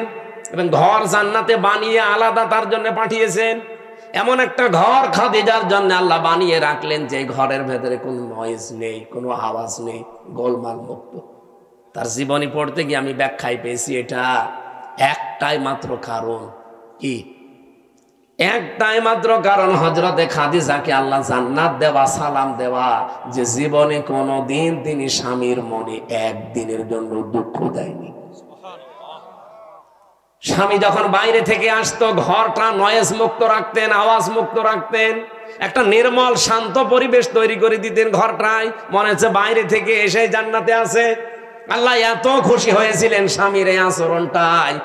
এবং ঘর জান্নাতে বানিয়ে আলাদা তার জন্য পাঠিয়েছেন। এমন একটা ঘর খাদিজার জন্য আল্লাহ বানিয়ে রাখলেন যে ঘরের ভেতরে কোনো নয়েজ নেই, কোনো আওয়াজ নেই, গোলমাল মুক্ত। তার জীবনী পড়তে গিয়ে আমি ব্যাখ্যায় পেয়েছি এটা একটাই মাত্র কারণ। কি? একটাই মাত্র কারণ, হযরতে খাদিজাকে আল্লাহ জান্নাত দেওয়া, সালাম দেওয়া, যে জীবনে কোনোদিন তিনি স্বামীর মনে একদিনের জন্য দুঃখ দেয়নি। স্বামী যখন বাইরে থেকে আসতো ঘরটা নয়েজ মুক্ত রাখতেন, আওয়াজ মুক্ত রাখতেন, একটা নির্মল শান্ত পরিবেশ তৈরি করে দিতেন ঘরটায়, মনে হচ্ছে বাইরে থেকে এসে জান্নাতে আছে। আল্লাহ এত খুশি হয়েছিলেন স্বামীর এই আচরণটায়,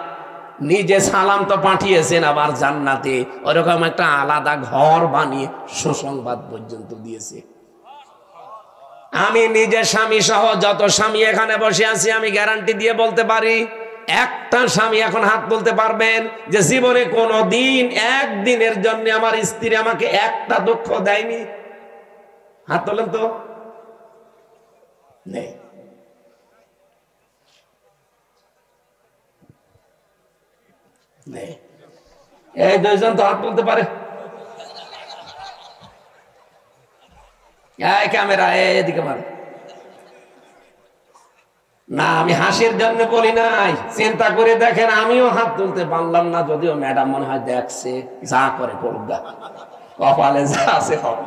নিজে সালাম তো পাঠিয়েছেন, আবার জান্নাতে ওরকম একটা আলাদা ঘর বানিয়ে সুসংবাদ পর্যন্ত দিয়েছে। আমি নিজে স্বামী সহ যত স্বামী এখানে বসে আছি, আমি গ্যারান্টি দিয়ে বলতে পারি, একটা স্বামী এখন হাত তুলতে পারবেন যে জীবনে কোনো দিন একদিনের জন্য আমার স্ত্রী আমাকে একটা দুঃখ দেয়নি? হাত তোলেন তো। নেই। এই 2 জন তো হাত তুলতে পারে। ক্যামেরা এদিকে মারে না, আমি হাসির জন্য বলি নাই, চিন্তা করে দেখেন আমিও হাত তুলতে পারলাম না, যদিও ম্যাডাম মনে হয় দেখছে, যা করে করুক, কপালে যা আছে হবে।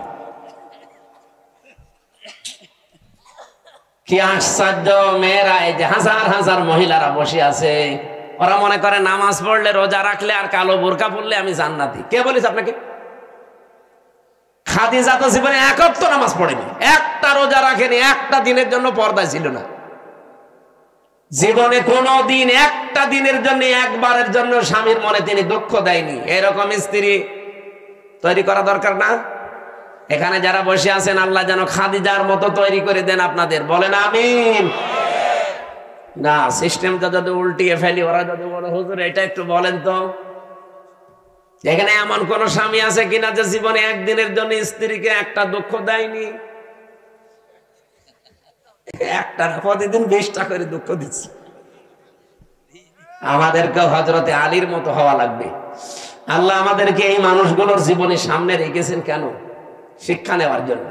কি আশ্চর্য মেয়েরা, এই যে হাজার হাজার মহিলারা বসে আছে, ওরা মনে করে নামাজ পড়লে, রোজা রাখলে আর কালো বোরকা পড়লে আমি জান্নাতি। কে বলেছে আপনাকে? খাদিজা তো জীবনে এক ওয়াক্ত নামাজ পড়েনি, একটা রোজা রাখেনি, একটা দিনের জন্য পর্দা ছিল না জীবনে। কোনো দিন, একটা দিনের জন্য, একবারের জন্য স্বামীর মনে তিনি দুঃখ দেয়নি। এরকম স্ত্রী তৈরি করা দরকার না? এখানে যারা বসে আছেন, আল্লাহ যেন খাদিজার মতো তৈরি করে দেন আপনাদের। বলেন আমিন। না, সিস্টেমটা যদি উল্টিয়ে ফেলি, ওরা যদি বলে হুজুর এটা একটু বলেন তো, এখানে এমন কোন স্বামী আছে কিনা যে জীবনে একদিনের জন্য স্ত্রীকে একটা দুঃখ দেয়নি? একটা প্রতিদিন 20টা করে দুঃখ দিচ্ছে। আমাদেরকে হযরতে আলীর মতো হওয়া লাগবে। আল্লাহ আমাদেরকে এই মানুষগুলোর জীবনের সামনে রেখেছেন কেন? শিক্ষা নেওয়ার জন্য।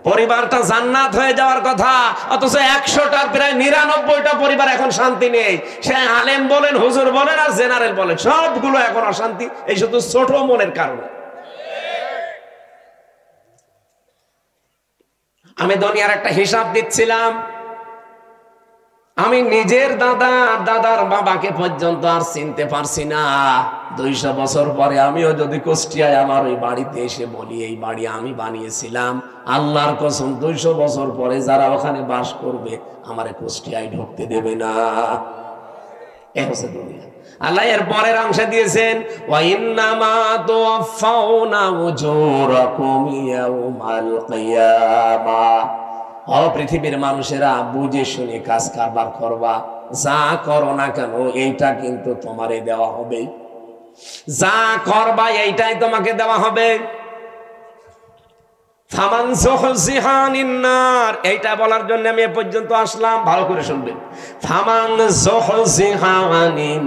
পরিবারটা জান্নাত হয়ে যাওয়ার কথা, অথচ 100টার প্রায় 99টা পরিবার এখন শান্তি নেই। সে আলেম বলেন, হুজুর বলেন আর জেনারেল বলেন, সবগুলো এখন অশান্তি। এই শুধু ছোট মনের কারণে। আমি দুনিয়ার একটা হিসাব দিচ্ছিলাম, আমি নিজের দাদার বাবাকে পর্যন্ত আর চিনতে পারছি না। 200 বছর পরে আমিও যদি কুষ্টিয়ায় আমার ওই বাড়িতে এসে বলি এই বাড়ি আমি বানিয়েছিলাম, আল্লাহর কসম 200 বছর পরে যারা ওখানে বাস করবে আমারে কুষ্টিয়ায় ঢুকতে দেবে না। এ হচ্ছে দুনিয়া। আল্লাহ এর পরের অংশে দিয়েছেন, ওয়া ইন্নামা তুওয়াফাউনা উজুরাকুম ইয়াউমাল কিয়ামাহ। ও পৃথিবীর মানুষেরা, বুঝে শুনে কাজ কারবার করবা, যা করো না কেন এইটা কিন্তু তোমারে দেওয়া হবে। যা করবা এইটাই তোমাকে দেওয়া হবে। ফামান যুহজিহা আনিন নার, এইটা বলার জন্য আমি এ পর্যন্ত আসলাম, ভালো করে শুনবেন। ফামান যুহজিহা আনিন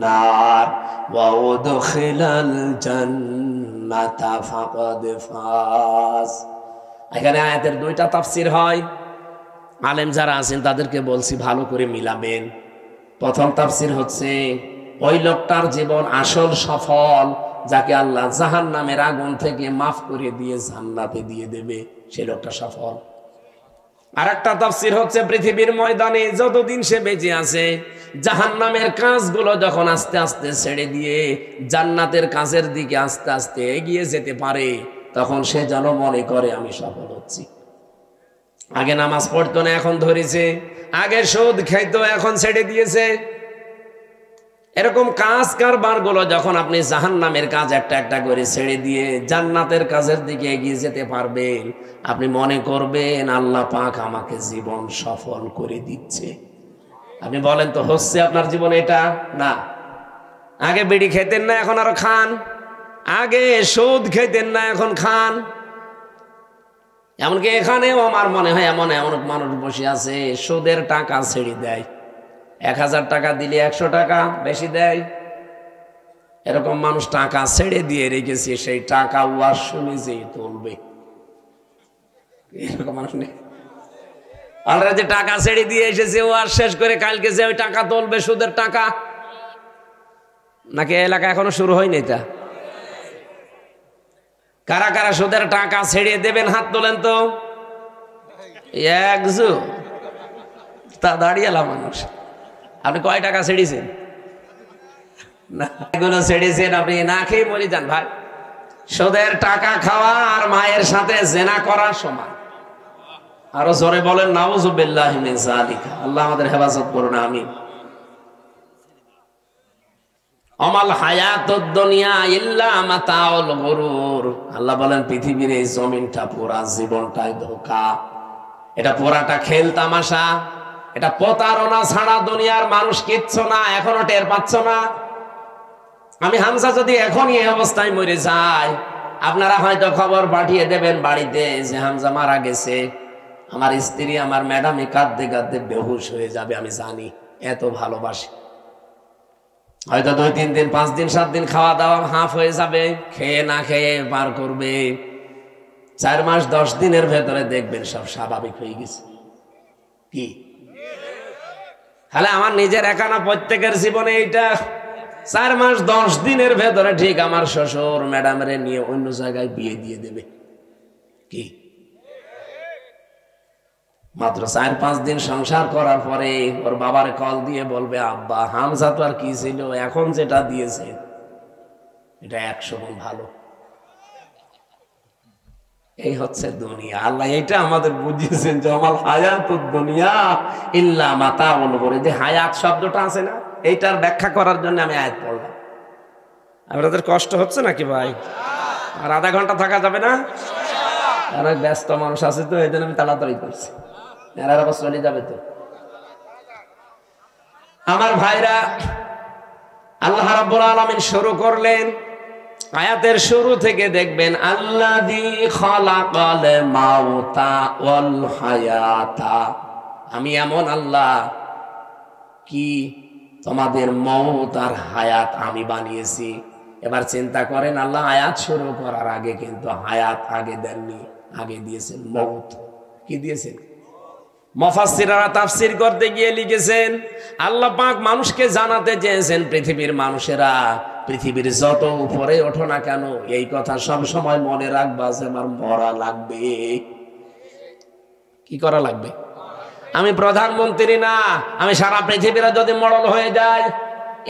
নার ওয়া উদখিলাল জান্নাতা ফাকাদ ফাজ। এখানে আয়াতের 2টা তাফসীর হয়। আলেম যারা আছেন তাদেরকে বলছি ভালো করে মিলাবেন। প্রথম তাফসীর হচ্ছে, ওই লোকটার জীবন আসল সফল, যাকে আল্লাহ জাহান্নামের আগুন থেকে মাফ করে দিয়ে জান্নাতে দিয়ে দেবে, সেই লোকটা সফল। আর একটা তাফসীর হচ্ছে, পৃথিবীর ময়দানে যতদিন সে বেঁচে আছে, জাহান্নামের কাজগুলো যখন আস্তে আস্তে ছেড়ে দিয়ে জান্নাতের কাজের দিকে আস্তে আস্তে এগিয়ে যেতে পারে, তখন সে যেন মনে করে আমি সফল হচ্ছি। আগে নামাজ পড়তো না, এখন ধরেছে। আগে সুদ খাইতো, এখন ছেড়ে দিয়েছে। এরকম কাজ কারবার গুলো যখন আপনি জাহান্নামের কাজ একটা একটা করে ছেড়ে দিয়ে জান্নাতের কাজের দিকে এগিয়ে যেতে পারবেন, আপনি মনে করবেন আল্লাহ পাক আমাকে জীবন সফল করে দিচ্ছে। আপনি বলেন তো, হচ্ছে আপনার জীবনে এটা? না। আগে বিড়ি খেতেন না, এখন আরো খান। আগে সুদ খেতেন না, এখন খান। এমনকি এখানেও আমার মনে হয় এমন এমন মানুষ বসে আছে, সুদের টাকা ছেড়ে দেয়। 1000 টাকা দিলে 100 টাকা বেশি দেয়। এরকম মানুষ টাকা ছেড়ে দিয়ে রেখেছে, সেই টাকা ওয়াজ শুনে যে তুলবে। এরকম মানুষ নেই? অলরেডি যে টাকা ছেড়ে দিয়ে এসেছে, ওয়াজ শেষ করে কালকে যে ওই টাকা তুলবে, সুদের টাকা। নাকি এলাকা এখনো শুরু হয়নি এটা? কারা কারা সুদের টাকা ছেড়ে দেবেন হাত তোলেন তো। একজন তা দাঁড়িয়েলাম মানুষ। আপনি কয় টাকা ছেড়েছেন? না, এগুলো ছেড়েছেন আপনি না খেয়ে মরে যান ভাই। সুদের টাকা খাওয়া আর মায়ের সাথে জেনা করা সমান। আরো জোরে বলেন নাউযুবিল্লাহি মিন যালিকা। আল্লাহ আমাদের হেফাজত করুন, আমিন। আমাল হায়াতুদ দুনিয়া ইল্লা মাতাউল গুরুর। আল্লাহ বলেন পৃথিবীর এই জমিনটা, পুরা জীবনটাই ধোঁকা। এটা পুরাটা খেল তামাশা, এটা প্রতারণা ছাড়া দুনিয়ার মানুষ কিচ্ছু না। এখনো টের পাচ্ছ না? আমি হামজা যদি এখনই এই অবস্থায় মরে যাই, আপনারা হয়তো খবর পাঠিয়ে দেবেন বাড়িতে যে হামজা মারা গেছে। আমার স্ত্রী, আমার ম্যাডামে কাঁদতে কাঁদতে বেহুশ হয়ে যাবে। আমি জানি, এত ভালোবাসি। হয়তো 2-3 দিন, 5 দিন, 7 দিন খাওয়া দাওয়া হাফ হয়ে যাবে, খেয়ে না খেয়ে পার করবে। 4 মাস 10 দিনের ভেতরে দেখবেন সব স্বাভাবিক হয়ে গেছে। কি তাহলে আমার নিজের একা না, প্রত্যেকের জীবনে এইটা। 4 মাস 10 দিনের ভেতরে ঠিক আমার শ্বশুর ম্যাডামরে নিয়ে অন্য জায়গায় বিয়ে দিয়ে দেবে। কি মাত্র 4-5 দিন সংসার করার পরে ওর বাবার কল দিয়ে বলবে, আব্বা হামজা তো আর কি ছিল, এখন যেটা দিয়েছে এটা 100 গুণ ভালো। এই হচ্ছে দুনিয়া। আল্লাহ এটা আমাদের বুঝিয়েছেন যে আমার হায়াতুদ দুনিয়া ইল্লা মাতাউল গুরুর। যে হায়াত শব্দটা আছে না, এইটার ব্যাখ্যা করার জন্য আমি আয়াত পড়লাম। আপনাদের কষ্ট হচ্ছে নাকি ভাই? আর আধা ঘন্টা থাকা যাবে না? আর ব্যস্ত মানুষ আছে তো, এই জন্য আমি তাড়াতাড়ি করছি, এরা আবার চলে যাবে তো। আমার ভাইরা, আল্লাহ রাব্বুল আলামিন শুরু করলেন আয়াতের শুরু থেকে দেখবেন, আল্লাযী খালাকাল মাউতা ওয়াল হায়াতা। আমি এমন আল্লাহ কি তোমাদের মউত আর হায়াত আমি বানিয়েছি। এবার চিন্তা করেন, আল্লাহ আয়াত শুরু করার আগে কিন্তু হায়াত আগে দেননি, আগে দিয়েছেন মউত। কি দিয়েছেন? মুফাসসিররা তাফসীর করতে গিয়ে লিখেছেন, আল্লাহ পাক মানুষকে জানাতে চেয়েছেন, পৃথিবীর মানুষেরা পৃথিবীর যত উপরে ওঠো না কেন, এই কথা সব সময় মনে রাখবা যে আমার মরা লাগবে। কি করা লাগবে? আমি প্রধানমন্ত্রী না, আমি সারা পৃথিবীরা যদি মরল হয়ে যায়,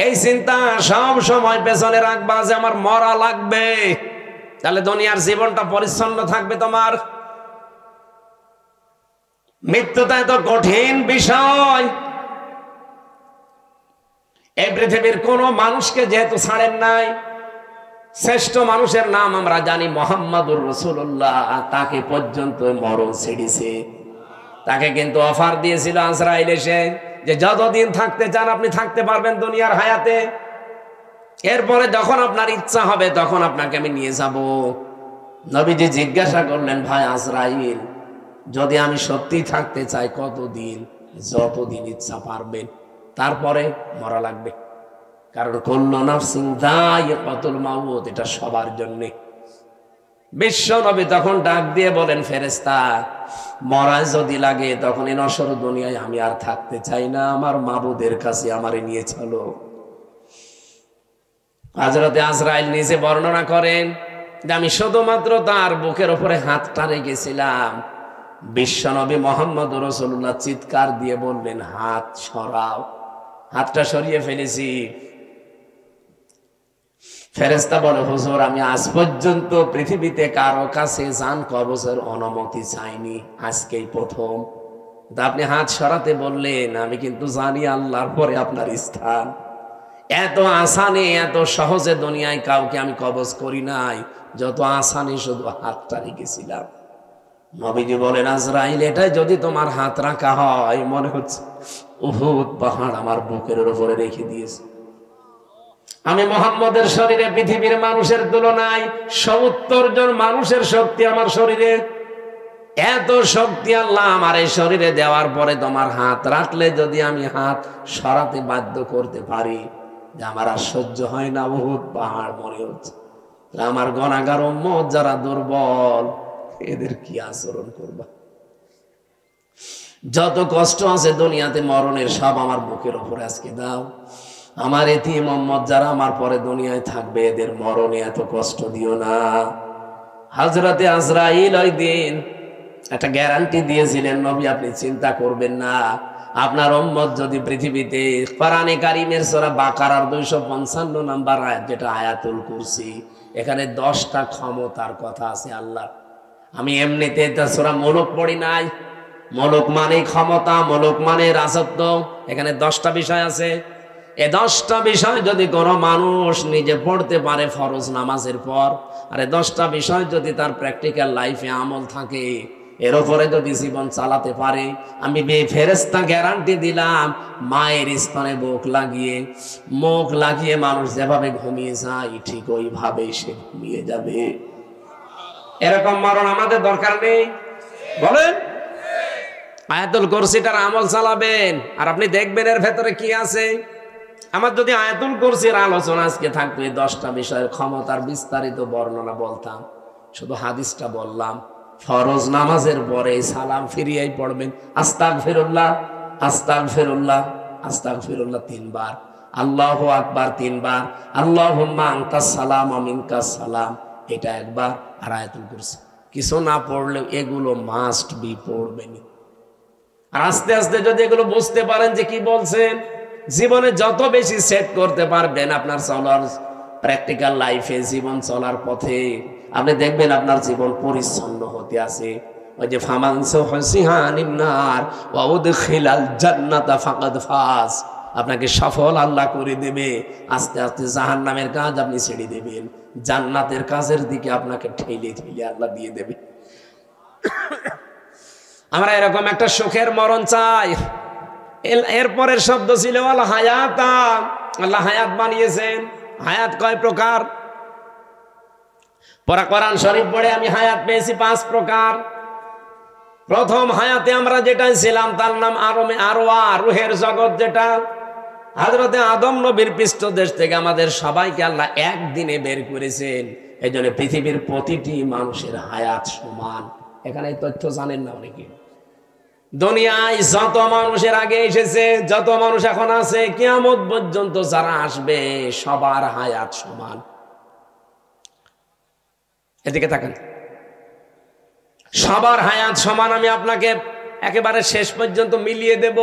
এই চিন্তা সব সময় পেছনে রাখবা যে আমার মরা লাগবে। তাহলে দুনিয়ার জীবনটা পরিচ্ছন্ন থাকবে তোমার। মৃত্যুটা এত কঠিন বিষয়, এই পৃথিবীর কোন মানুষকে যেহেতু ছাড়েন নাই, শ্রেষ্ঠ মানুষের নাম আমরা জানি মুহাম্মাদুর রাসূলুল্লাহ, তাকে পর্যন্ত মরণ ছেড়েছে। তাকে কিন্তু অফার দিয়েছিল আজরাইল এসে যে যতদিন থাকতে চান আপনি থাকতে পারবেন দুনিয়ার হায়াতে, এরপরে যখন আপনার ইচ্ছা হবে তখন আপনাকে আমি নিয়ে যাব। নবীজি জিজ্ঞাসা করলেন, ভাই আজরাইল, যদি আমি সত্যি থাকতে চাই কতদিন? যতদিন ইচ্ছা পারবেন, তারপরে মরা লাগবে। কারণ কুল্লু নাফসিন যায়িকাতুল মাউত, এটা সবার জন্যে। বিশ্ব নবী তখন ডাক দিয়ে বলেন, ফেরেশতা, মরা যদি লাগে তখন এই নশ্বর দুনিয়ায় আমি আর থাকতে চাই না, আমার মাবুদের কাছে আমারে নিয়ে চলো। হযরতে আজরাইল নিজে বর্ণনা করেন যে আমি শুধুমাত্র তার বুকের উপরে হাতটা রেখেছিলাম, বিশ্বনবী মুহাম্মদুর রাসূলুল্লাহ চিৎকার দিয়ে বললেন, হাত সরাও। হাতটা সরিয়ে ফেলেছি। ফেরেশতা বলে, হুজুর আমি আজ পর্যন্ত পৃথিবীতে কারো কাছে জান কবজের অনুমতি চাইনি, আজকেই প্রথম। আপনি হাত সরাতে বললেন, আমি কিন্তু জানি আল্লাহর পরে আপনার স্থান। এত আসানে এত সহজে দুনিয়ায় কাউকে আমি কবজ করি নাই, যত আসানে শুধু হাতটা রেখেছিলাম। নবীজি বলেন, আজরাইল, এটাই যদি তোমার হাত রাখা হয়, মনে হচ্ছে উহুদ পাহাড় আমার বুকের উপরে রেখে দিয়েছে। আমি মুহাম্মদের শরীরে পৃথিবীর মানুষের তুলনায় 70 জন মানুষের শক্তি আমার শরীরে। এত শক্তি আল্লাহ আমার এই শরীরে দেওয়ার পরে তোমার হাত রাখলে যদি আমি হাত সরাতে বাধ্য করতে পারি, যে আমার আর সহ্য হয় না, উহুদ পাহাড় মনে হচ্ছে। আমার গুনাহগার উম্মত যারা দুর্বল, এদের কি আচরণ করবা? যত কষ্ট আছে দুনিয়াতে মরণের, সব আমার বুকের উপরে আজকে দাও। আমার এতিম উম্মত যারা আমার পরে দুনিয়ায় থাকবে, এদের মরণে এত কষ্ট দিও না। হযরতে আজরাইল ওই দিন একটা গ্যারান্টি দিয়েছিলেন, নবী আপনি চিন্তা করবেন না, আপনার উম্মত যদি পৃথিবীতে, কোরআনে কারীমের সূরা বাকারার 255 নম্বর আয়াত, যেটা আয়াতুল কুরসি, এখানে 10টা ক্ষমতার কথা আছে আল্লাহ। আমি এমনিতে এটা সূরা মুলক পড়ি নাই। মুলক মানে ক্ষমতা, মুলক মানে রাজত্ব। এখানে 10টা বিষয় আছে। এই 10টা বিষয় যদি কোনো মানুষ নিজে পড়তে পারে ফরজ নামাজের পর, আর এই 10টা বিষয় যদি তার প্র্যাকটিক্যাল লাইফে আমল থাকে, এর উপরে যদি জীবন চালাতে পারে, আমি ফেরেশতা গ্যারান্টি দিলাম, মায়ের স্তনে মুখ লাগিয়ে মানুষ যেভাবে ঘুমিয়ে যায়, ঠিক ওইভাবেই সে ঘুমিয়ে যাবে। এরকম মরণ আমাদের দরকার নেই, বলেন? আয়াতুল কুরসিটার আমল চালাবেন, আর আপনি দেখবেন এর ভেতরে কি আছে। আমার যদি আয়াতুল কুরসির আলোচনা আজকে থাকতো, এই 10টা বিষয়ের ক্ষমতার বিস্তারিত বর্ণনা বলতাম, শুধু হাদিসটা বললাম। ফরজ নামাজের পরে সালাম ফিরিয়েই পড়বেন, আস্তাগফিরুল্লাহ, আস্তাগফিরুল্লাহ, আস্তাগফিরুল্লাহ 3 বার, আল্লাহু আকবার 3 বার, আল্লাহুম্মা আনতাস সালাম ওয়া মিনকাস সালাম, এটা একবার। আর আয়াতুল কুরসি কিছু না পড়লেও এগুলো মাস্ট বি পড়বেন। আর আস্তে আস্তে যদি এগুলো বুঝতে পারেন যে কি বলছেন, জীবনে যত বেশি সেট করতে পারবেন আপনার চলার প্র্যাকটিক্যাল লাইফে, জীবন চলার পথে, আপনি দেখবেন আপনার জীবন পরিচ্ছন্ন হতে আছে। ওই যে ফামানসু হুসিহানিন নার ওয়া উদখিলাল জান্নাতা ফাকাদ ফাজ, আপনাকে সফল আল্লাহ করে দেবে। আস্তে আস্তে জাহান্নামের কাজ আপনি ছেড়ে দেবেন, জান্নাতের কাজের দিকে আপনাকে ঠেলে ঠেলে আল্লাহ দিয়ে দেবে। আমরা এরকম একটা সুখের মরণ চাই। এরপরের শব্দ ছিল আল হায়াতা, আল্লাহ হায়াত বানিয়েছেন। হায়াত কয় প্রকার? পরা কোরআন শরীফ পড়ে আমি হায়াত পেয়েছি 5 প্রকার। প্রথম হায়াতে আমরা যেটা ছিলাম তার নাম আরওয়া, রুহের জগৎ, যেটা হযরতে আদম নবীর পৃষ্ঠদেশ থেকে আমাদের সবাইকে আল্লাহ একদিনে বের করেছেন। এই জন্য পৃথিবীর প্রতিটি মানুষের হায়াত সমান। এখানে এই তথ্য জানেন না অনেকে। দুনিয়ায় যত মানুষের আগে এসেছে, যত মানুষ এখন আছে, কিয়ামত পর্যন্ত যারা আসবে, সবার হায়াত সমান। এদিকে তাকান, সবার হায়াত সমান। আমি আপনাকে একেবারে শেষ পর্যন্ত মিলিয়ে দেব।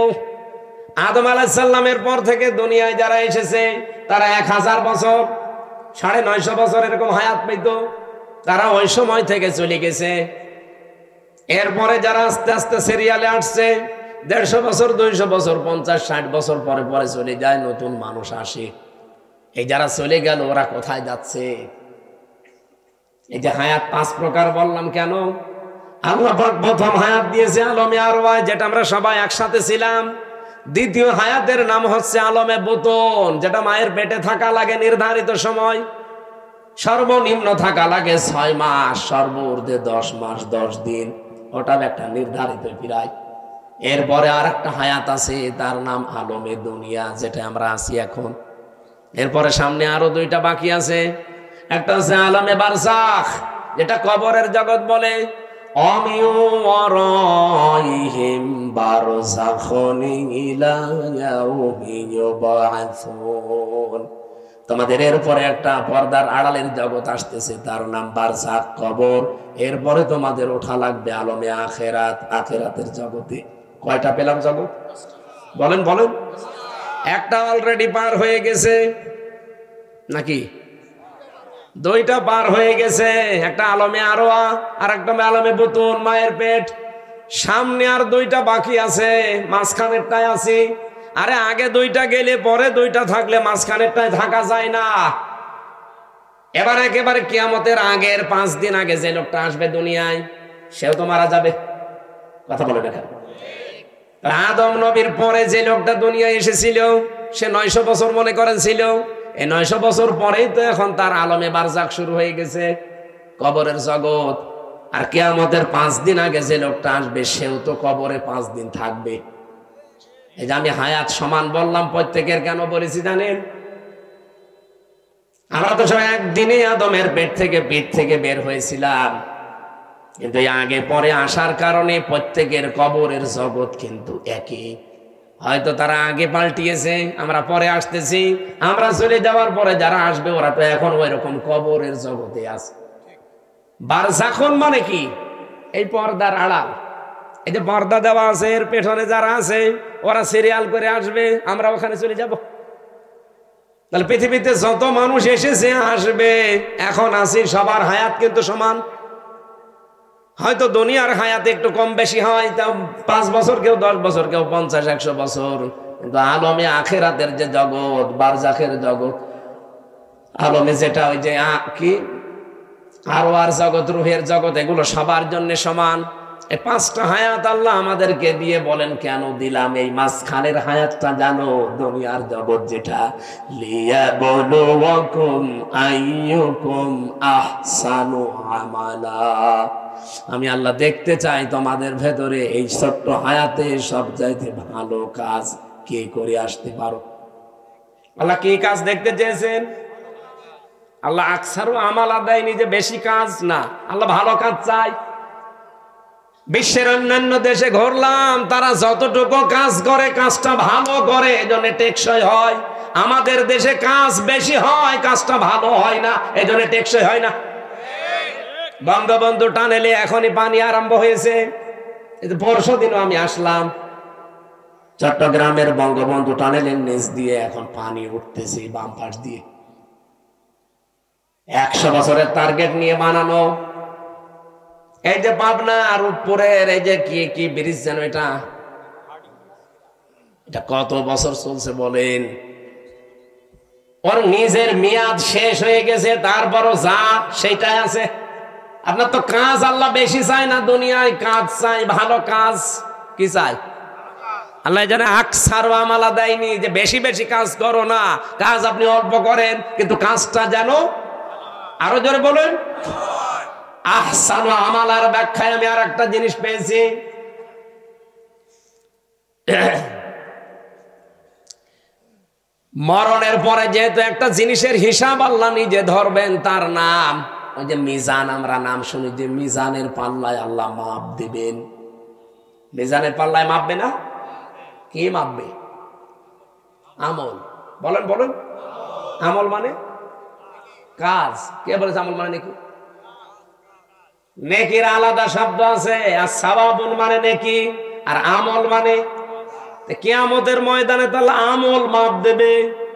আদম আলাইহিস সালামের পর থেকে দুনিয়ায় যারা এসেছে তারা 1000 বছর, 950 বছর এরকম হায়াত পেত, তারা ওই সময় থেকে চলে গেছে। এরপরে যারা আস্তে আস্তে সিরিয়ালে আসছে, 150 বছর, 200 বছর, 50, 60 বছর পরে পরে চলে যায়, নতুন মানুষ আসে। এই যারা চলে গেল ওরা কোথায় যাচ্ছে? এই যে হায়াত 5 প্রকার বললাম কেন? আল্লাহ পাক প্রথম হায়াত দিয়েছে আলমে আরওয়া, যেটা আমরা সবাই একসাথে ছিলাম। দ্বিতীয় হায়াতের নাম হচ্ছে আলমে বুতুন, যেটা মায়ের পেটে থাকা লাগে নির্ধারিত সময়, সর্বনিম্ন থাকা লাগে 6 মাস, সর্বোর্ধ্বে 10 মাস 10 দিন, ওটা একটা নির্ধারিত প্রায়। এরপরে আর একটা হায়াত আছে, তার নাম আলমে দুনিয়া, যেটা আমরা আছি এখন। এরপরে সামনে আরো 2টা বাকি আছে। একটা হচ্ছে আলমে বারজাখ, যেটা কবরের জগৎ বলে। তোমাদের এরপরে একটা পর্দার আড়ালের জগৎ আসতেছে, তার নাম বারজাখ, কবর। এরপরে তোমাদের ওঠা লাগবে আলমে আখেরাত, আখেরাতের জগতে। কয়টা পেলাম জগৎ? বলেন বলেন। একটা অলরেডি পার হয়ে গেছে নাকি? 2টা পার হয়ে গেছে, একটা আলমে আরওয়া আর একটা আলমে বুতুন, মায়ের পেট। সামনে আর 2টা বাকি আছে, মাঝখানেরটায় আছি। আরে আগে 2টা গেলে পরে 2টা থাকলে মাঝখানেরটায় থাকা যায় না। এবার একেবারে কিয়ামতের আগের 5 দিন আগে যে লোকটা আসবে দুনিয়ায়, সেও তো মারা যাবে। কথা বলে দেখেন, আদম নবীর পরে যে লোকটা দুনিয়ায় এসেছিল সে 900 বছর মনে করেন ছিল। এই 900 বছর পরেই তো এখন তার আলমে বারজাখ শুরু হয়ে গেছে, কবরের জগৎ। আর কিয়ামতের 5 দিন আগে যে লোকটা আসবে সেও তো কবরে 5 দিন থাকবে। এই যে আমি হায়াত সমান বললাম প্রত্যেকের, কেন বলেছি জানেন? আমরা তো সব একদিনে আদমের পেট থেকে পিঠ থেকে বের হয়েছিলাম, কিন্তু আগে পরে আসার কারণে প্রত্যেকের কবরের জগৎ কিন্তু একই। হয়তো তারা আগে পাল্টিয়েছে, আমরা পরে আসতেছি। আমরা চলে যাওয়ার পরে যারা আসবে ওরা তো এখন ওই রকম কবরের জগতে আছে। বারজাখন মানে কি? এই পর্দার আড়াল। এই যে পর্দা দেওয়া আছে, এর পেছনে যারা আছে ওরা সিরিয়াল করে আসবে, আমরা ওখানে চলে যাব। তাহলে পৃথিবীতে যত মানুষ এসেছে আসবে, এখন আছি, সবার হায়াত কিন্তু সমান। হয়তো দুনিয়ার হায়াতে একটু কম বেশি হয়, তাও 5 বছর, কেউ 10 বছর, কেউ 50-100 বছর। কিন্তু আলমে আখেরাতের যে জগৎ, বারজাখের জগৎ, আলমে যেটা ওই যে কি আরওয়ার জগৎ, রুহের জগৎ, এগুলো সবার জন্য সমান। এই 5টা হায়াত আল্লাহ আমাদেরকে দিয়ে বলেন কেন দিলাম? এই মাঝখানের হায়াতটা জানো, দুনিয়ার জগৎ যেটা, লিয়াবলুয়াকুম আইয়ুকুম আহসানু আমালা। আমি আল্লাহ দেখতে চাই তোমাদের ভেতরে এই ছোট্ট হায়াতে সবচাইতে ভালো কাজ কে করে আসতে পারো। আল্লাহ কি কাজ দেখতে চেয়েছেন? আল্লাহ আকসারু আমালা দেয়নি যে বেশি কাজ না, আল্লাহ ভালো কাজ চাই। বিশ্বের অন্যান্য দেশে ঘুরলাম, তারা যতটুকু কাজ করে কাজটা ভালো করে, এজন্য টেকসই হয়। আমাদের দেশে কাজ বেশি হয়, কাজটা ভালো হয় না, এজন্য টেকসই হয় না। বঙ্গবন্ধু টানেলে এখনই পানি আরম্ভ হয়েছে। পরশু দিনও আমি আসলাম, চট্টগ্রামের বঙ্গবন্ধু টানেলের নিচ দিয়ে এখন পানি উঠতেছে বাম পাশ দিয়ে। 100 বছরের টার্গেট নিয়ে বানানো। এই যে পাবনা আর উপরের এই যে কি কি ব্রিজ যেন, এটা কত বছর চলছে বলেন? ওর নিজের মেয়াদ শেষ হয়ে গেছে, তারপরও যা সেটাই আছে। আপনার তো কাজ আল্লাহ বেশি চায় না দুনিয়ায়, কাজ চাই, ভালো কাজ। কি চাই আল্লাহ? জানে আকসার আমালা দেয়নি যে বেশি বেশি কাজ করো না, কাজ আপনি অল্প করেন কিন্তু কাজটা যেন, আরো জোরে বলেন, আহসান আমালার ব্যাখ্যায় আমি আর একটা জিনিস পেয়েছি। মরণের পরে যেহেতু একটা জিনিসের হিসাব আল্লাহ নিজে ধরবেন, তার নাম ওই যে মিজান। আমরা নাম শুনি যে মিজানের পাল্লায় আল্লাহ মাপ দিবেন। মিজানের পাল্লায় মাপবে না? কি মাপবে? আমল। বলেন বলেন, আমল মানে কাজ। কে বলেছে আমল মানে নেকি? নেকির আলাদা শব্দ আছে, আর সাওয়াবুন মানে নেকি, আর আমল মানে। কিয়ামতের ময়দানে তাহলে আমল মাপ দেবে।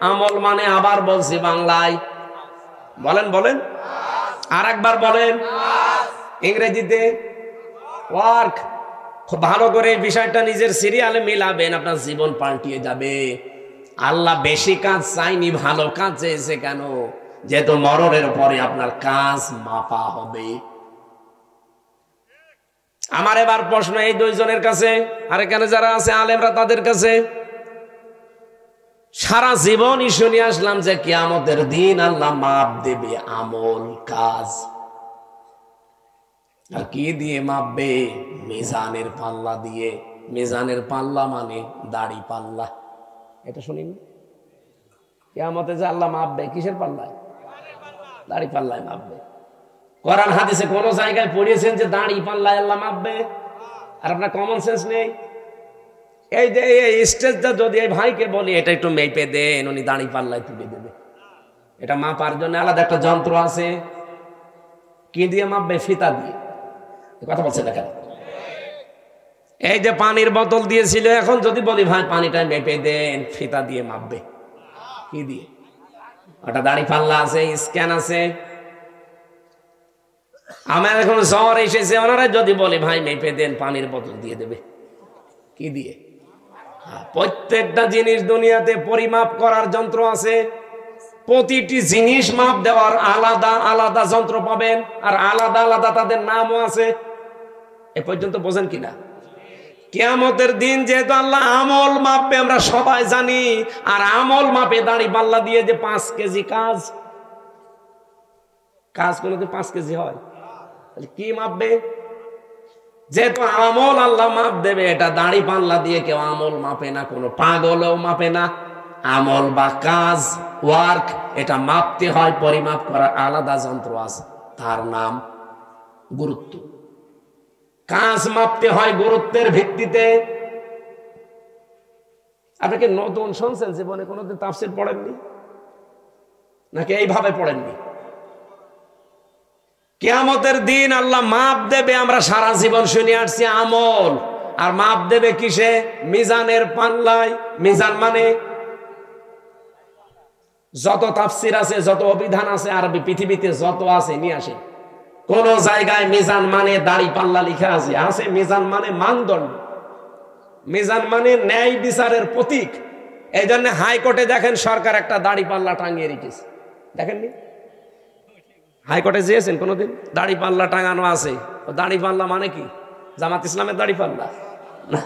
আমল মানে আবার বলছি বাংলায়, বলেন বলেন, আর একবার বলেন ইংরেজিতে ওয়ার্ক। খুব ভালো করে এই বিষয়টা নিজের সিরিয়ালে মিলাবেন, আপনার জীবন পাল্টিয়ে যাবে। আল্লাহ বেশি কাজ চাইনি, ভালো কাজ চেয়েছে। কেন? যেহেতু মরণের পরে আপনার কাজ মাপা হবে। আমার এবার প্রশ্ন এই দুইজনের কাছে, আর এখানে যারা আছে আলেমরা তাদের কাছে। সারা জীবনই শুনে আসলাম যে কিয়ামতের দিন আল্লাহ মাপ দেবে আমল, কাজ। আর কি দিয়ে মাপবে? মিজানের পাল্লা দিয়ে। মিজানের পাল্লা মানে দাড়ি পাল্লা। এটা শুনিনি? কিয়ামতে যে আল্লাহ মাপবে কিসের পাল্লায়? দাড়ি পাল্লায় মাপবে। কোরআন হাদিসে কোন জায়গায় পড়িয়েছেন যে দাড়ি পাল্লায় আল্লাহ মাপবে? আর আপনার কমন সেন্স নেই। এই যে এই স্টেজটা যদি এই ভাইকে বলি এটা একটু মেপে দেন, উনি দাড়ি পাল্লায় তুলে দেবে। এটা মাপার জন্য আলাদা একটা যন্ত্র আছে। কি দিয়ে মাপবে? ফিতা দিয়ে। কথা বলছে না কেন? এই যে পানির বোতল দিয়েছিল, এখন যদি বলি ভাই পানিটা মেপে দেন, ফিতা দিয়ে মাপবে। কি দিয়ে? ওটা দাড়ি পাল্লা আছে, স্ক্যান আছে। আমার এখন জ্বর এসেছে, ওনারা যদি বলে ভাই মেপে দেন, পানির বোতল দিয়ে দেবে। কি দিয়ে? প্রত্যেকটা জিনিস দুনিয়াতে পরিমাপ করার যন্ত্র আছে। প্রতিটি জিনিস মাপ দেওয়ার আলাদা আলাদা যন্ত্র পাবেন, আর আলাদা আলাদা তাদের নামও আছে। এ পর্যন্ত বোঝেন কিনা? কিয়ামতের দিন যেহেতু আল্লাহ আমল মাপবে আমরা সবাই জানি, আর আমল মাপে দাড়ি পাল্লা দিয়ে যে 5 কেজি কাজ, কাজ কোনোদিন 5 কেজি হয়? কি মাপবে? যেহেতু আমল আল্লাহ মাপ দেবে, এটা দাড়ি পাল্লা দিয়ে কেউ আমল মাপে না, কোনো পাগলও মাপে না। আমল বা কাজ, ওয়ার্ক, এটা মাপতে হয়, পরিমাপ করার আলাদা যন্ত্র আছে, তার নাম গুরুত্ব। কাজ মাপতে হয় গুরুত্বের ভিত্তিতে। আপনি কি নতুন শুনছেন? জীবনে কোনোদিন তাফসীর পড়েননি নাকি এইভাবে পড়েননি? কিয়ামতের দিন আল্লাহ মাপ দেবে, আমরা সারা জীবন শুনে আসছি আমল। আর মাপ দেবে কিসে? মিজানের পাল্লায়। মিজান মানে যত তাফসীর আছে, যত অভিধান আছে আরবি পৃথিবীতে যত আছে নিয়ে আসে। কোন জায়গায় মিজান মানে দাড়ি পাল্লা লিখা আছে? আছে। মিজান মানে মানদণ্ড, মিজান মানে ন্যায় বিচারের প্রতীক। এই জন্য হাইকোর্টে দেখেন সরকার একটা দাড়ি পাল্লা টাঙিয়ে রেখেছে, দেখেননি? হাইকোর্টে যেয়েছেন কোনোদিন? দাড়ি পাল্লা টাঙানো আছে। ও দাড়ি পাল্লা মানে কি? জামাত ইসলামের দাড়ি পাল্লা না।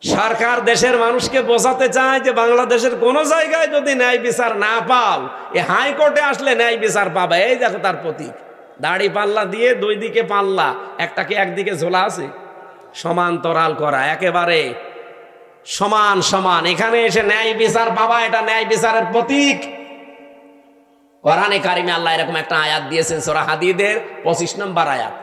সরকার দেশের মানুষকে বোঝাতে চায় যে বাংলাদেশের কোন জায়গায় যদি ন্যায় বিচার না পাও, এ হাইকোর্টে আসলে ন্যায় বিচার পাবে। এই দেখো তার প্রতীক, দাড়ি পাল্লা দিয়ে দুই দিকে পাল্লা, একটাকে একদিকে ঝোলা আছে, সমান্তরাল করা, একেবারে সমান সমান। এখানে এসে ন্যায় বিচার পাবা, এটা ন্যায় বিচারের প্রতীক। কোরআনে কারিমে আল্লাহ এরকম একটা আয়াত দিয়েছেন, সূরা হাদীদের 25 নম্বর আয়াত।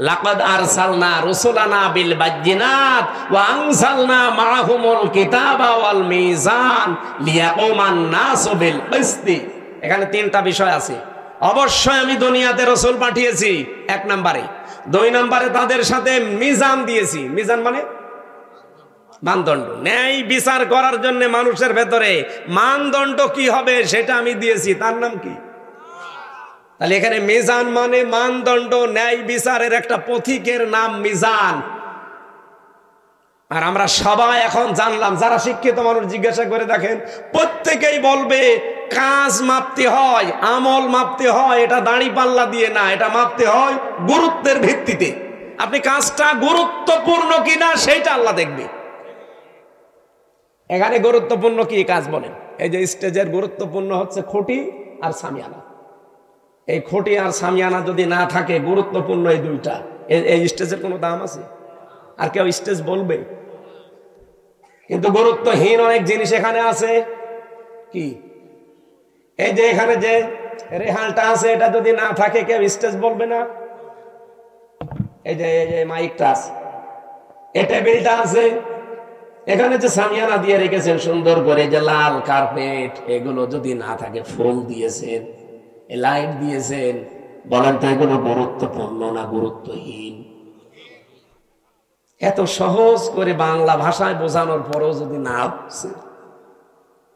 লাকাদ আরসালনা রুসুলানা বিল বাজ্জিনাত ওয়া আনসালনা মাআহুমুল কিতাবা ওয়াল মিজান লিয়াকুমান নাসু বিল কিসতি। এখানে 3টা বিষয় আছে। অবশ্যই আমি দুনিয়াতে রাসূল পাঠিয়েছি 1 নম্বরে। 2 নম্বরে তাদের সাথে মিজান দিয়েছি। মিজান মানে মানদণ্ড ন্যায় বিচার করার জন্য মানুষের ভেতরে মানদণ্ড কি হবে সেটা আমি দিয়েছি, তার নাম কি? তাহলে এখানে মিজান মানে মানদণ্ড, ন্যায় বিচারের একটা পথিকের নাম মিজান। আর আমরা সবাই এখন জানলাম, যারা শিক্ষিত মানুষ জিজ্ঞাসা করে দেখেন, প্রত্যেকেই বলবে কাজ মাপতে হয়, আমল মাপতে হয়, এটা দাড়ি পাল্লা দিয়ে না, এটা মাপতে হয় গুরুত্বের ভিত্তিতে। আপনি কাজটা গুরুত্বপূর্ণ কিনা সেইটা আল্লাহ দেখবে। এখানে গুরুত্বপূর্ণ কি কাজ বলেন? এই যে স্টেজের গুরুত্বপূর্ণ হচ্ছে খুঁটি আর সামিয়ানা। এই খুঁটি আর সামিয়ানা যদি না থাকে, গুরুত্বপূর্ণ এই দুইটা, এই স্টেজের কোনো দাম আছে? আর কেউ স্টেজ বলবে? কিন্তু গুরুত্বহীন অনেক জিনিস এখানে আছে। কি? এই যে এখানে যে রেহালটা আছে, এটা যদি না থাকে কেউ স্টেজ বলবে না। এই যে মাইকটা আছে, এই টেবিলটা আছে, এখানে যে সামিয়ানা দিয়ে রেখেছেন সুন্দর করে, যে লাল কার্পেট, এগুলো যদি না থাকে, ফুল দিয়েছেন, লাইট দিয়েছেন, বলেন তো এগুলো গুরুত্বপূর্ণ না গুরুত্বহীন? এত সহজ করে বাংলা ভাষায় বোঝানোর পরেও যদি না হচ্ছে,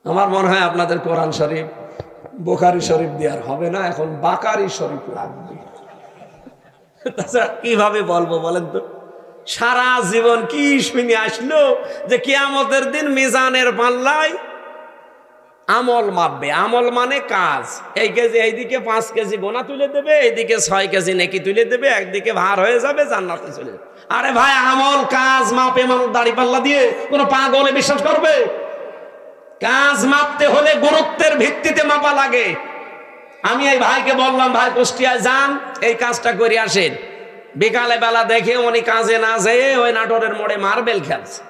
আমার মনে হয় আপনাদের কোরআন শরীফ, বুখারী শরীফ দেওয়ার হবে না, এখন বাকারি শরীফ লাগবে। তাছাড়া কিভাবে বলবো বলেন তো? সারা জীবন কি শুনে আসলো যে কিয়ামতের দিন মিজানের পাল্লায় আমল মাপবে। আমল মানে কাজ। এই কেজি, এইদিকে 5 কেজি গোনা তুলে দেবে, এইদিকে 6 কেজি নেকি তুলে দেবে, একদিকে ভার হয়ে যাবে, জান্নাতে চলে যাবে। আরে ভাই, আমল কাজ মাপে মানুষ দাড়ি পাল্লা দিয়ে? কোন পাগলে বিশ্বাস করবে? কাজ মাপতে হলে গুরুত্বের ভিত্তিতে মাপা লাগে। আমি এই ভাইকে বললাম, ভাই কুষ্টিয়ায় যান, এই কাজটা করে আসেন। বিকালে বেলা দেখে উনি কাজে না যেয়ে ওই নাটোরের মোড়ে মার্বেল খেলছে।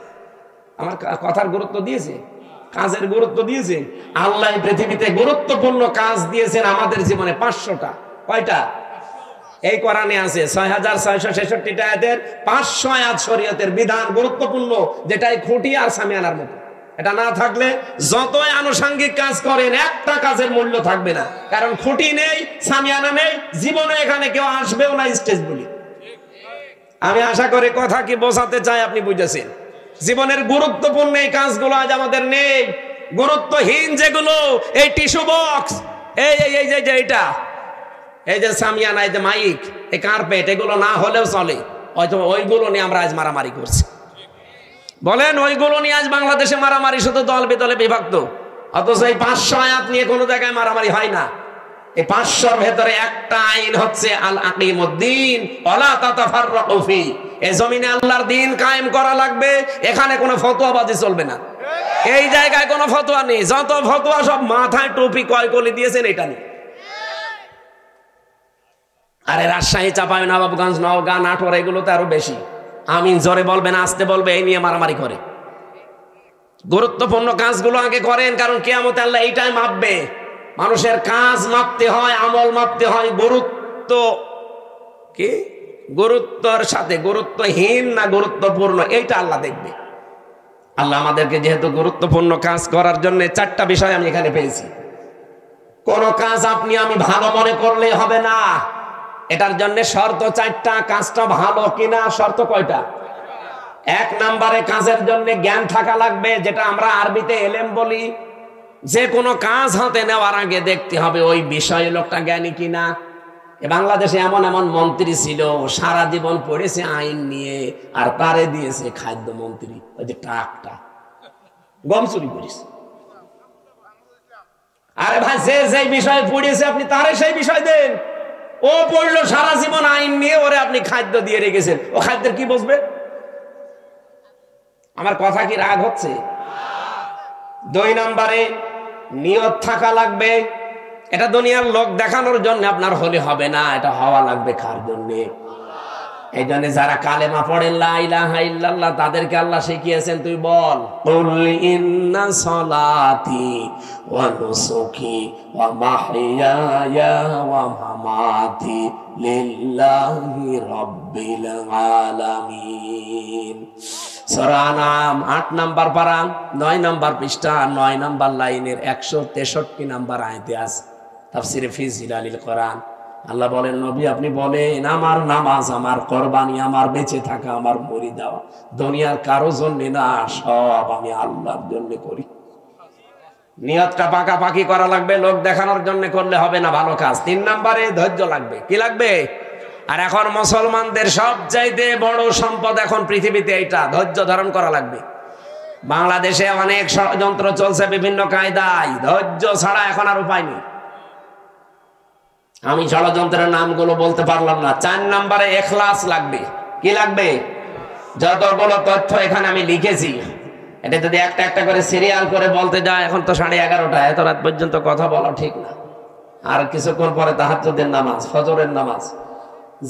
আমার কথার গুরুত্ব দিয়েছে? কাজের গুরুত্ব দিয়েছে? আল্লাহ পৃথিবীতে গুরুত্বপূর্ণ কাজ দিয়েছেন আমাদের জীবনে 500টা। কয়টা? এই কোরআনে আছে 6666 আয়াতের 500 আয়াত শরীয়তের বিধান গুরুত্বপূর্ণ, যেটাই খুঁটি আর সামিয়ানার মতো। এটা না থাকলে যতই আনুষঙ্গিক কাজ করেন, একটা কাজের মূল্য থাকবে না। কারণ খুঁটি নেই, সামিয়ানা নেই, জীবনে এখানে কেউ আসবেও না স্টেজ বলি। আমি আশা করি কথা কি বোঝাতে চাই আপনি বুঝেছেন। জীবনের গুরুত্বপূর্ণ এই কাজগুলো আজ আমাদের নেই। গুরুত্বহীন যেগুলো, এই টিস্যু বক্স, এইটা, এই যে সামিয়ানা, এই যে মাইক, এই কার্পেট, এগুলো না হলেও চলে। হয়তো ওইগুলো নিয়ে আমরা আজ মারামারি করছি। বলেন, ওইগুলো নিয়ে আজ বাংলাদেশে মারামারি, শুধু দল বিদলে বিভক্ত। অথচ এই 500 আয়াত নিয়ে কোনো জায়গায় মারামারি হয় না। এই 500-র ভেতরে একটা আইন হচ্ছে আল আকিমুদ্দিন ওয়ালা তাতাফাররাকু ফি। এই জমিনে আল্লাহর দ্বীন কায়েম করা লাগবে, এখানে কোনো ফতোয়াবাজি চলবে না। এই জায়গায় কোনো ফতোয়া নেই, যত ফতোয়া সব মাথায় টুপি কয় কলি দিয়েছেন এটা নেই। আরে রাজশাহী, চাঁপাইনবাবগঞ্জ, নওগাঁ, নাটোর, এগুলোতে আরো বেশি। আমিন জোরে বলবেন, আসতে বলবে, এই নিয়ে মারামারি করে। গুরুত্বপূর্ণ কাজগুলো আগে করেন, কারণ কিয়ামতে আল্লাহ এইটাই মাপবে। মানুষের কাজ মাপতে হয়, আমল মাপতে হয়, গুরুত্ব কি, গুরুত্বর সাথে গুরুত্বহীন না গুরুত্বপূর্ণ, এইটা আল্লাহ দেখবে। আল্লাহ আমাদেরকে যেহেতু গুরুত্বপূর্ণ কাজ করার জন্য 4টা বিষয় আমি এখানে পেয়েছি। কোন কাজ আপনি আমি ভালো মনে করলে হবে না, এটার জন্য শর্ত 4টা। কাজটা ভালো কিনা শর্ত কয়টা? 1 নম্বরে কাজের জন্য জ্ঞান থাকা লাগবে, যেটা আমরা আরবিতে এলেম বলি। যে কোনো কাজ হাতে নেওয়ার আগে দেখতে হবে ওই বিষয়ে লোকটা জ্ঞানী কিনা। বাংলাদেশে এমন এমন মন্ত্রী ছিল, সারা জীবন পড়েছে আইন নিয়ে, আর তারে দিয়েছে খাদ্য মন্ত্রী, ওই যে ট্রাকটা গম চুরি করিস। আরে ভাই, যে বিষয়ে পড়েছে আপনি তারে সেই বিষয় দেন। ও পড়লো সারা জীবন আইন নিয়ে, ওরে আপনি খাদ্য দিয়ে রেখেছেন, ও খাদ্যের কি বুঝবে? আমার কথা কি রাগ হচ্ছে? 2 নম্বরে নিয়ত থাকা লাগবে। এটা দুনিয়ার লোক দেখানোর জন্য আপনার হলে হবে না, এটা হওয়া লাগবে কার জন্য? এই জন্য যারা কালেমা পড়েন লা ইলাহা ইল্লাল্লাহ, তাদেরকে আল্লাহ শিখিয়েছেন, তুই বল, কুল ইন্না সলাতি ওয়া নুসুকি ওয়া মাহইয়ায়া ওয়া মামাতি লিল্লাহি রাব্বিল আলামিন। সূরা আনআম 8 নম্বর পারা 9 নম্বর পৃষ্ঠা 9 নম্বর লাইনের 163 নম্বর আয়াতে আছে, তাফসিরে ফি জিলালিল কোরআন। আল্লাহ বলেন নবী আপনি বলেন আমার নামাজ, আমার কোরবানি, আমার বেঁচে থাকা, আমার মরে যাওয়া দুনিয়ার কারো জন্য না, সব আমি আল্লাহর জন্য করি। নিয়তটা পাকাপাকি করা লাগবে, লোক দেখানোর জন্য করলে হবে না ভালো কাজ। 3 নম্বরে ধৈর্য লাগবে। কি লাগবে? আর এখন মুসলমানদের সবচাইতে বড় সম্পদ এখন পৃথিবীতে এইটা, ধৈর্য ধারণ করা লাগবে। বাংলাদেশে অনেক ষড়যন্ত্র চলছে বিভিন্ন কায়দায়, ধৈর্য ছাড়া এখন আর উপায় নেই। আমি ষড়যন্ত্রের নামগুলো বলতে পারলাম না। 4 নম্বরে ইখলাস লাগবে। কি লাগবে? যতগুলো তথ্য এখানে আমি লিখেছি এটা যদি একটা একটা করে সিরিয়াল করে বলতে যায়, এখন তো 11:30, এত রাত পর্যন্ত কথা বলা ঠিক না। আর কিছুক্ষণ পরে তাহাজ্জুদের নামাজ, ফজরের নামাজ।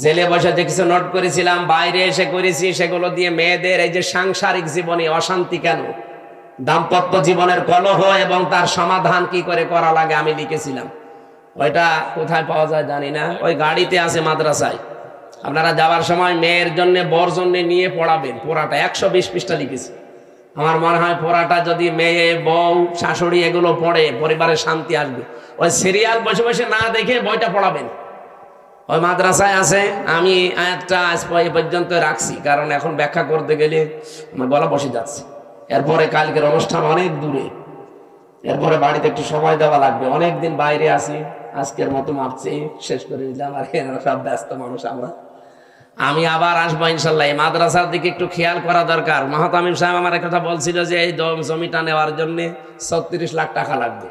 জেলে বসে যে কিছু নোট করেছিলাম, বাইরে এসে করেছি, সেগুলো দিয়ে মেয়েদের এই যে সাংসারিক জীবনে অশান্তি কেন, দাম্পত্য জীবনের কলহ এবং তার সমাধান কি করে করা লাগে আমি লিখেছিলাম। ওইটা কোথায় পাওয়া যায় জানি না, ওই গাড়িতে আছে মাদ্রাসায়। আপনারা যাওয়ার সময় মেয়ের জন্য বর জন্য নিয়ে পড়াবেন। পোড়াটা 120 পৃষ্ঠা লিখেছি। আমার মনে হয় পোড়াটা যদি মেয়ে, বউ, শাশুড়ি এগুলো পড়ে পরিবারের শান্তি আসবে। ওই সিরিয়াল বসে বসে না দেখে বইটা পড়াবেন। ওই মাদ্রাসায় আছে। আমি আয়াতটা আজ পর্যন্ত রাখছি, কারণ এখন ব্যাখ্যা করতে গেলে আমার গলা বসে যাচ্ছে। এরপরে কালকের অনুষ্ঠান অনেক দূরে, এরপরে বাড়িতে একটু সময় দেওয়া লাগবে। অনেকদিন বাইরে আছি, আজকের মতো মাপছি, শেষ করে দিলাম। আর সব ব্যস্ত মানুষ আমরা। আমি আবার আসবো ইনশাল্লাহ। এই মাদ্রাসার দিকে একটু খেয়াল করা দরকার। মাহতামিম সাহেব আমার কথা বলছিল যে এই জমিটা নেওয়ার জন্য 36 লাখ টাকা লাগবে।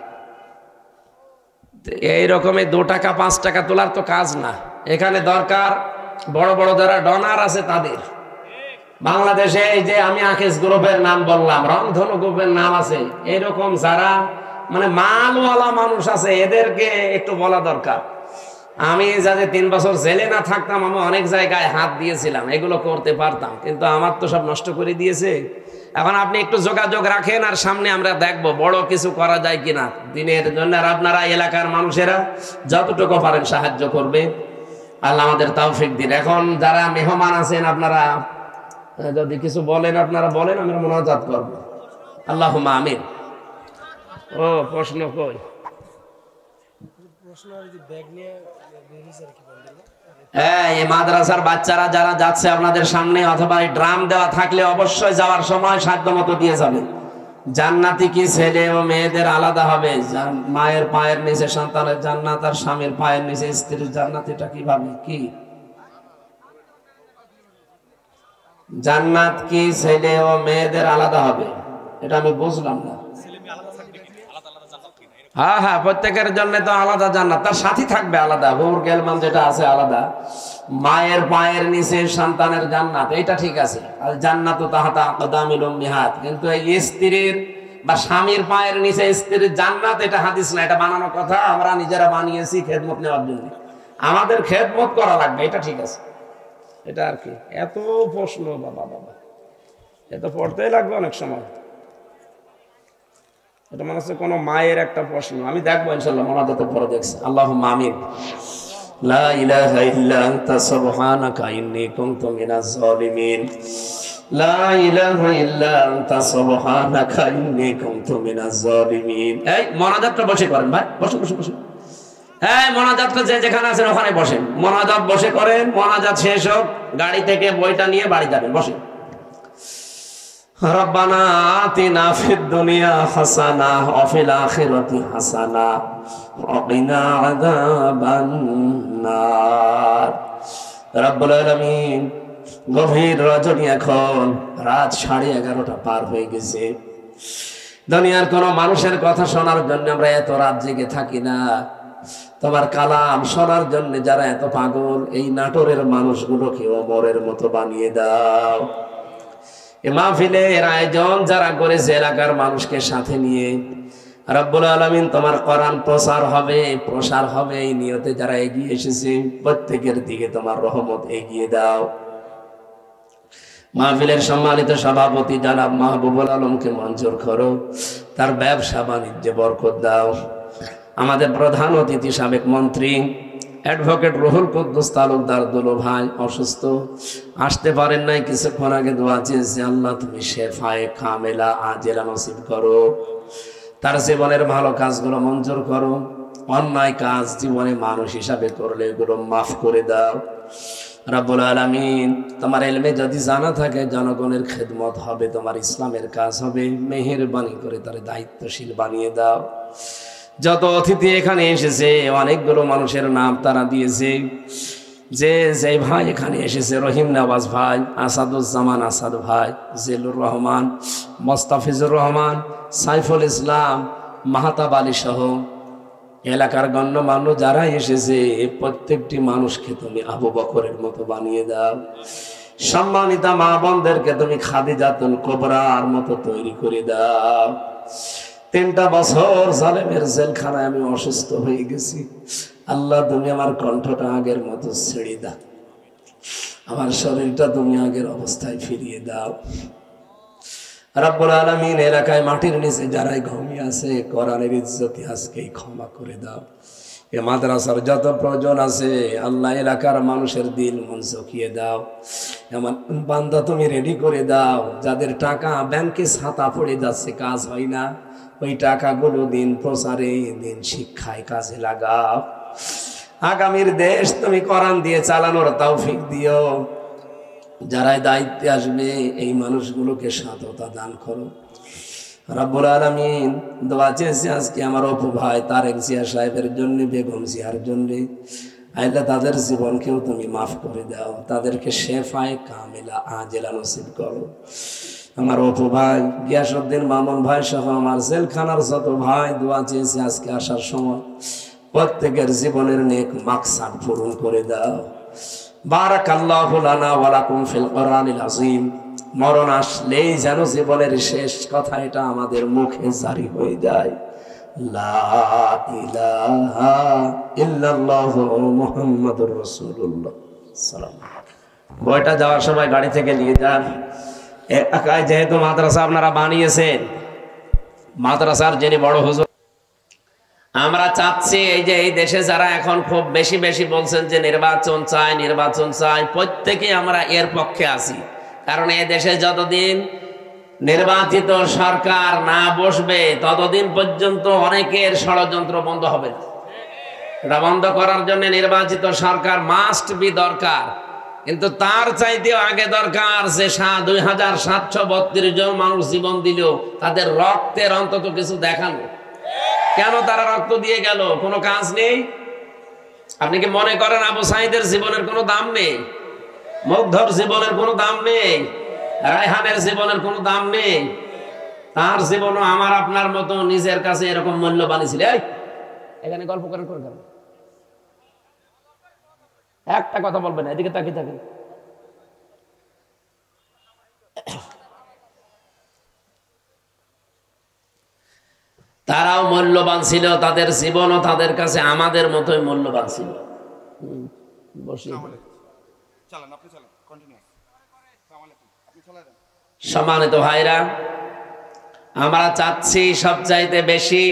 এই রকমের 2 টাকা 5 টাকা তোলার তো কাজ না। এখানে দরকার বড় বড় যারা ডনার আছে তাদের। বাংলাদেশে এই যে আমি আকেশ গ্রুপের নাম বললাম, রংধনু গ্রুপের নাম আছে, এরকম যারা মানে মালওয়ালা মানুষ আছে, এদেরকে একটু বলা দরকার। আমি যাতে 3 বছর জেলে না থাকতাম, আমি অনেক জায়গায় হাত দিয়েছিলাম, এগুলো করতে পারতাম, কিন্তু আমার তো সব নষ্ট করে দিয়েছে। এখন আপনি একটু যোগাযোগ রাখেন, আর সামনে আমরা দেখবো বড় কিছু করা যায় কিনা দিনের জন্য। আর আপনারা এলাকার মানুষেরা যতটুকু পারেন সাহায্য করবে। আল্লাহ আমাদের তৌফিক দিন। এখন যারা মেহমান আছেন আপনারা যদি কিছু বলেন, আপনারা বলেন, আমরা মুনাজাত করব। আল্লাহুম্মা আমিন। ও প্রশ্ন কই? হ্যাঁ, এই মাদ্রাসার বাচ্চারা যারা যাচ্ছে আপনাদের সামনে, অথবা ড্রাম দেওয়া থাকলে অবশ্যই যাওয়ার সময় সাধ্য মতো দিয়ে যাবে। জান্নাতি কি ছেলে ও মেয়েদের আলাদা হবে? মায়ের পায়ের নিচে সন্তানের জান্নাত, আর স্বামীর পায়ের নিচে স্ত্রীর জান্নাত। এটা কিভাবে কি? জান্নাত কি ছেলে ও মেয়েদের আলাদা হবে? এটা আমি বুঝলাম না। হ্যাঁ হ্যাঁ, প্রত্যেকের জন্য তো আলাদা জান্নাত, তার সাথী থাকবে আলাদা। হুর গেলমান যেটা আছে আলাদা। মায়ের পায়ের নিচে সন্তানের জান্নাত, এটা ঠিক আছে। আর জান্নাত তাহাতা আকদামিল উম্মাহাত, কিন্তু এই স্ত্রীর বা স্বামীর পায়ের নিচে স্ত্রীর জান্নাত, এটা হাদিস না, এটা বানানো কথা। আমরা নিজেরা বানিয়েছি খেদমত নেওয়ার জন্য। আমাদের খেদমত করা লাগবে, এটা ঠিক আছে। এটা আর কি এত প্রশ্ন, বাবা বাবা, এত পড়তেই লাগবে অনেক সময়। এটা মনে হচ্ছে কোনো মায়ের একটা প্রশ্ন। আমি দেখবো ইনশাআল্লাহ, মোনাজাতের পরে দেখছি। আল্লাহুম্মা আমিন। লা ইলাহা ইল্লা আনতা সুবহানাকা ইন্নী কুনতু মিনাজ জালিমিন। লা ইলাহা ইল্লা আনতা সুবহানাকা ইন্নী কুনতু মিনাজ জালিমিন। এই মোনাজাতটা বসে করেন ভাই, বসে বসে বসে। এই মোনাজাতটা যে যেখানে আছেন ওখানে বসেন। মোনাজাত বসে করেন। মোনাজাত শেষ হোক, গাড়ি থেকে বইটা নিয়ে বাড়ি যাবেন। বসেন। রব্বানা আতিনা ফিদ দুনিয়া হাসানা ওয়া ফিল আখিরাতি হাসানা ওয়া কিনা আযাবান নার। রব্বুল আলামিন, গভীর রজনী, এখন রাত 11:30 পার হয়ে গেছে। দুনিয়ার কোন মানুষের কথা শোনার জন্য আমরা এত রাত জেগে থাকি না। তোমার কালাম শোনার জন্য যারা এত পাগল, এই নাটোরের মানুষগুলোকে ওমরের মতো বানিয়ে দাও। মাহফিলের আয়োজন যারা করেছে এলাকার মানুষকে সাথে নিয়ে, রব্বুল আলামিন তোমার কোরআন প্রসার হবে এই নিয়তে যারা এগিয়ে এসেছে, প্রত্যেকের দিকে তোমার রহমত এগিয়ে দাও। মাহফিলের সম্মানিত সভাপতি জনাব মাহবুবুল আলমকে মঞ্জুর করো, তার ব্যবসা বাণিজ্যে বরকত দাও। আমাদের প্রধান অতিথি সাবেক মন্ত্রী অ্যাডভোকেট রুহুল কুদ্দুস তালুকদার দুলু ভাই অসুস্থ, আসতে পারেন নাই, কিছুক্ষণ আগে দোয়া চেয়েছে, আল্লাহ তুমি শেফায়ে কামেলা আজেলা নসিব করো, তার জীবনের ভালো কাজগুলো মঞ্জুর করো। অন্যায় কাজ জীবনে মানুষ হিসাবে করলে এগুলো মাফ করে দাও রব্বুল আলামিন। তোমার ইলমে যদি জানা থাকে জনগণের খেদমত হবে, তোমার ইসলামের কাজ হবে, মেহেরবানি করে তার দায়িত্বশীল বানিয়ে দাও। যত অতিথি এখানে এসেছে অনেকগুলো মানুষের নাম তারা দিয়েছে, যে যে ভাই এখানে এসেছে, রহিম নওয়াজ ভাই, আসাদুজ্জামান আসাদ ভাই, জিলুর রহমান, মোস্তাফিজুর রহমান, সাইফুল ইসলাম, মাহতাব আলী সহ এলাকার গণ্যমান্য যারা এসেছে প্রত্যেকটি মানুষকে তুমি আবু বকরের মতো বানিয়ে দাও। সম্মানিতা মা বোনদেরকে তুমি খাদিজাতুল কুবরার মতো তৈরি করে দাও। 3টা বছর জালেমের জেলখানায় আমি অসুস্থ হয়ে গেছি। আল্লাহ তুমি আমার কণ্ঠটা আগের মতো ছেড়ে দাও, আমার শরীরটা তুমি আগের অবস্থায় ফিরিয়ে দাও। রব্বুল আলামিন এলাকায় মাটির নিচে যারাই ঘুমিয়ে আছে কোরআনের ইজ্জতে আজকেই ক্ষমা করে দাও। এ মাদ্রাসার যত প্রয়োজন আছে আল্লাহ এলাকার মানুষের দিল মন চকিয়ে দাও। এমন বান্দা তুমি রেডি করে দাও যাদের টাকা ব্যাংকে ছাতা পড়ে যাচ্ছে, কাজ হয় না, ওই টাকাগুলো দিন প্রচারে, দিন শিক্ষায় কাজে লাগাও। আগামীর দেশ তুমি কোরআন দিয়ে চালানোর তৌফিক দিও। যারাই দায়িত্বে আসবে এই মানুষগুলোকে সততা দান করো রব্বুল আলামিন। দোয়া চেয়েছি আজকে আমার অপু ভাই তারেক জিয়া সাহেবের জন্য, বেগম জিয়ার জন্য, আল্লাহ তাদের জীবনকেও তুমি মাফ করে দাও, তাদেরকে শেফায়ে কামিলা আজেলা নসিব করো। আমার অপু ভাই, গিয়াসউদ্দিন মামুন ভাই সহ আমার জেলখানার যত ভাই দোয়া চেয়েছি আজকে আসার সময় প্রত্যেকের জীবনের নেক মাকসাদ পূরণ করে দাও। বারাকাল্লাহু লানা ওয়া লাকুম ফিল কোরআনিল আযীম। মরণ আসলেই যেন জীবনের শেষ কথা এটা আমাদের মুখে জারি হয়ে যায়, লা ইলাহা ইল্লাল্লাহু মুহাম্মাদুর রাসূলুল্লাহ সাল্লাল্লাহু আলাইহি ওয়াসাল্লাম। বইটা যাওয়ার সময় গাড়ি থেকে নিয়ে যান। এলাকায় যেহেতু মাদ্রাসা আপনারা বানিয়েছেন, মাদ্রাসার যিনি বড় হুজুর, আমরা চাচ্ছি এই যে এই দেশে যারা এখন খুব বেশি বেশি বলছেন যে নির্বাচন চাই নির্বাচন চাই, প্রত্যেকেই আমরা এর পক্ষে আছি। কারণ এই দেশে যতদিন নির্বাচিত সরকার না বসবে ততদিন পর্যন্ত অনেকের ষড়যন্ত্র বন্ধ হবে না। এটা বন্ধ করার জন্য নির্বাচিত সরকার মাস্ট বি দরকার, কিন্তু তার চাইতেও আগে দরকার যে 2732 জন মানুষ জীবন দিল তাদের রক্তের অন্তত কিছু দেখানো। কেন তারা রক্ত দিয়ে গেল? কোনো কাজ নেই? আপনি কি মনে করেন আবু সাঈদের জীবনের কোনো দাম নেই? মুগ্ধর জীবনের কোনো দাম নেই? রায়হানের জীবনের কোনো দাম নেই? তার জীবনও আমার আপনার মতো নিজের কাছে এরকম মূল্যবান ছিল। এখানে গল্প করেন করে গেল, একটা কথা বলবেন না, এদিকে তাকিয়ে থাকেন। তারাও মূল্যবান ছিল, তাদের জীবনও তাদের কাছে আমাদের মতোই মূল্যবান ছিল। সম্মানিত ভাইরা, আমরা চাচ্ছি সবচাইতে বেশি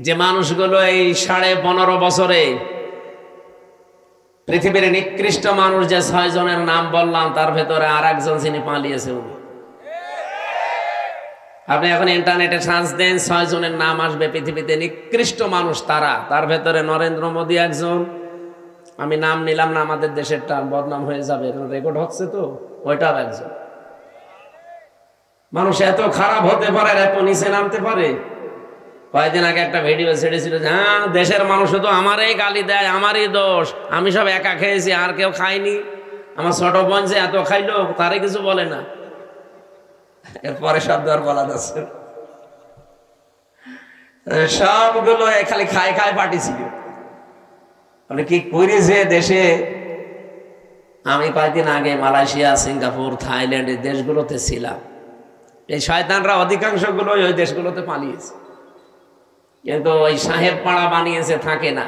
যে মানুষগুলো এই 15.5 বছরে পৃথিবীর নিকৃষ্ট মানুষ যে 6 জনের নাম বললাম তার ভেতরে আর একজন যিনি পালিয়েছে উনি। আপনি এখন ইন্টারনেটে সার্চ দেন 6 জনের নাম আসবে পৃথিবীতে নিকৃষ্ট মানুষ তারা, তার ভেতরে নরেন্দ্র মোদী একজন। আমি নাম নিলাম না, আমাদের দেশেরটা বদনাম হয়ে যাবে, রেকর্ড হচ্ছে তো, ওইটাও একজন। মানুষ এত খারাপ হতে পারে, এত নিচে নামতে পারে। কয়েকদিন আগে একটা ভিডিও ছেড়েছিল যে হ্যাঁ দেশের মানুষ শুধু আমারই গালি দেয়, আমারই দোষ, আমি সব একা খেয়েছি আর কেউ খায়নি, আমার ছোট বোন যে এত খাইলো তারে কিছু বলে না। এরপরে শব্দ আর বলা যাচ্ছে, সবগুলো খালি খায় খায় পাঠিয়েছিল। আপনি কি করেছে দেশে? আমি কয়েকদিন আগে মালয়েশিয়া, সিঙ্গাপুর, থাইল্যান্ড এই দেশগুলোতে ছিলাম। এই শয়তানরা অধিকাংশ গুলো ওই দেশগুলোতে পালিয়েছে, কিন্তু ওই সাহেব পাড়া বানিয়েছে, থাকে না।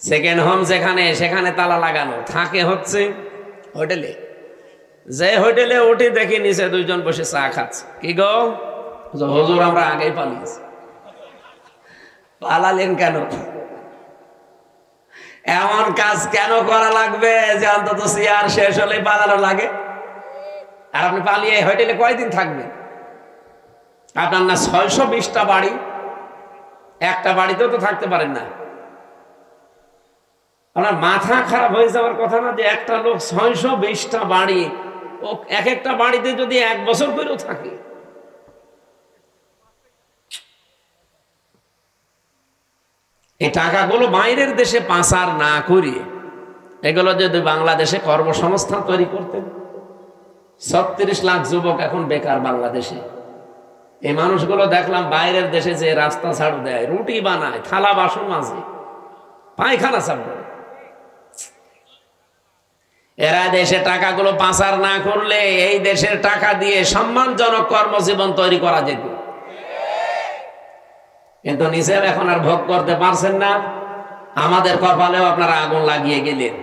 সেকেন্ড হোম যেখানে, সেখানে তালা লাগানো, থাকে হচ্ছে হোটেলে। যে হোটেলে উঠি দেখি নিচে 2 জন বসে চা খাচ্ছে। কি গো হুজুর, আমরা আগেই পালিয়েছি। পালালেন কেন? এমন কাজ কেন করা লাগবে যে অন্তত চেয়ার শেষ হলে পালানো লাগে? আর আপনি পালিয়ে হোটেলে কয়দিন থাকবেন? আপনার না 620টা বাড়ি, একটা বাড়িতেও তো থাকতে পারেন না। আপনার মাথা খারাপ হয়ে যাওয়ার কথা না যে একটা লোক 620টা বাড়ি, ও এক একটা বাড়িতে যদি 1 বছর করেও থাকে। এই টাকাগুলো বাইরের দেশে পাচার না করিয়ে এগুলো যদি বাংলাদেশে কর্মসংস্থান তৈরি করতেন। 36 লাখ যুবক এখন বেকার বাংলাদেশে। এই মানুষগুলো দেখলাম বাইরের দেশে যে রাস্তা ঝাড়ু দেয়, রুটি বানায়, থালা বাসন মাজে, পায়খানা সাফ করে। এরা দেশে টাকাগুলো পাচার না করলে এই দেশের টাকা দিয়ে সম্মানজনক কর্মজীবন তৈরি করা যেত, কিন্তু নিজের এখন আর ভোগ করতে পারছেন না। আমাদের কপালেও আপনারা আগুন লাগিয়ে গেলেন।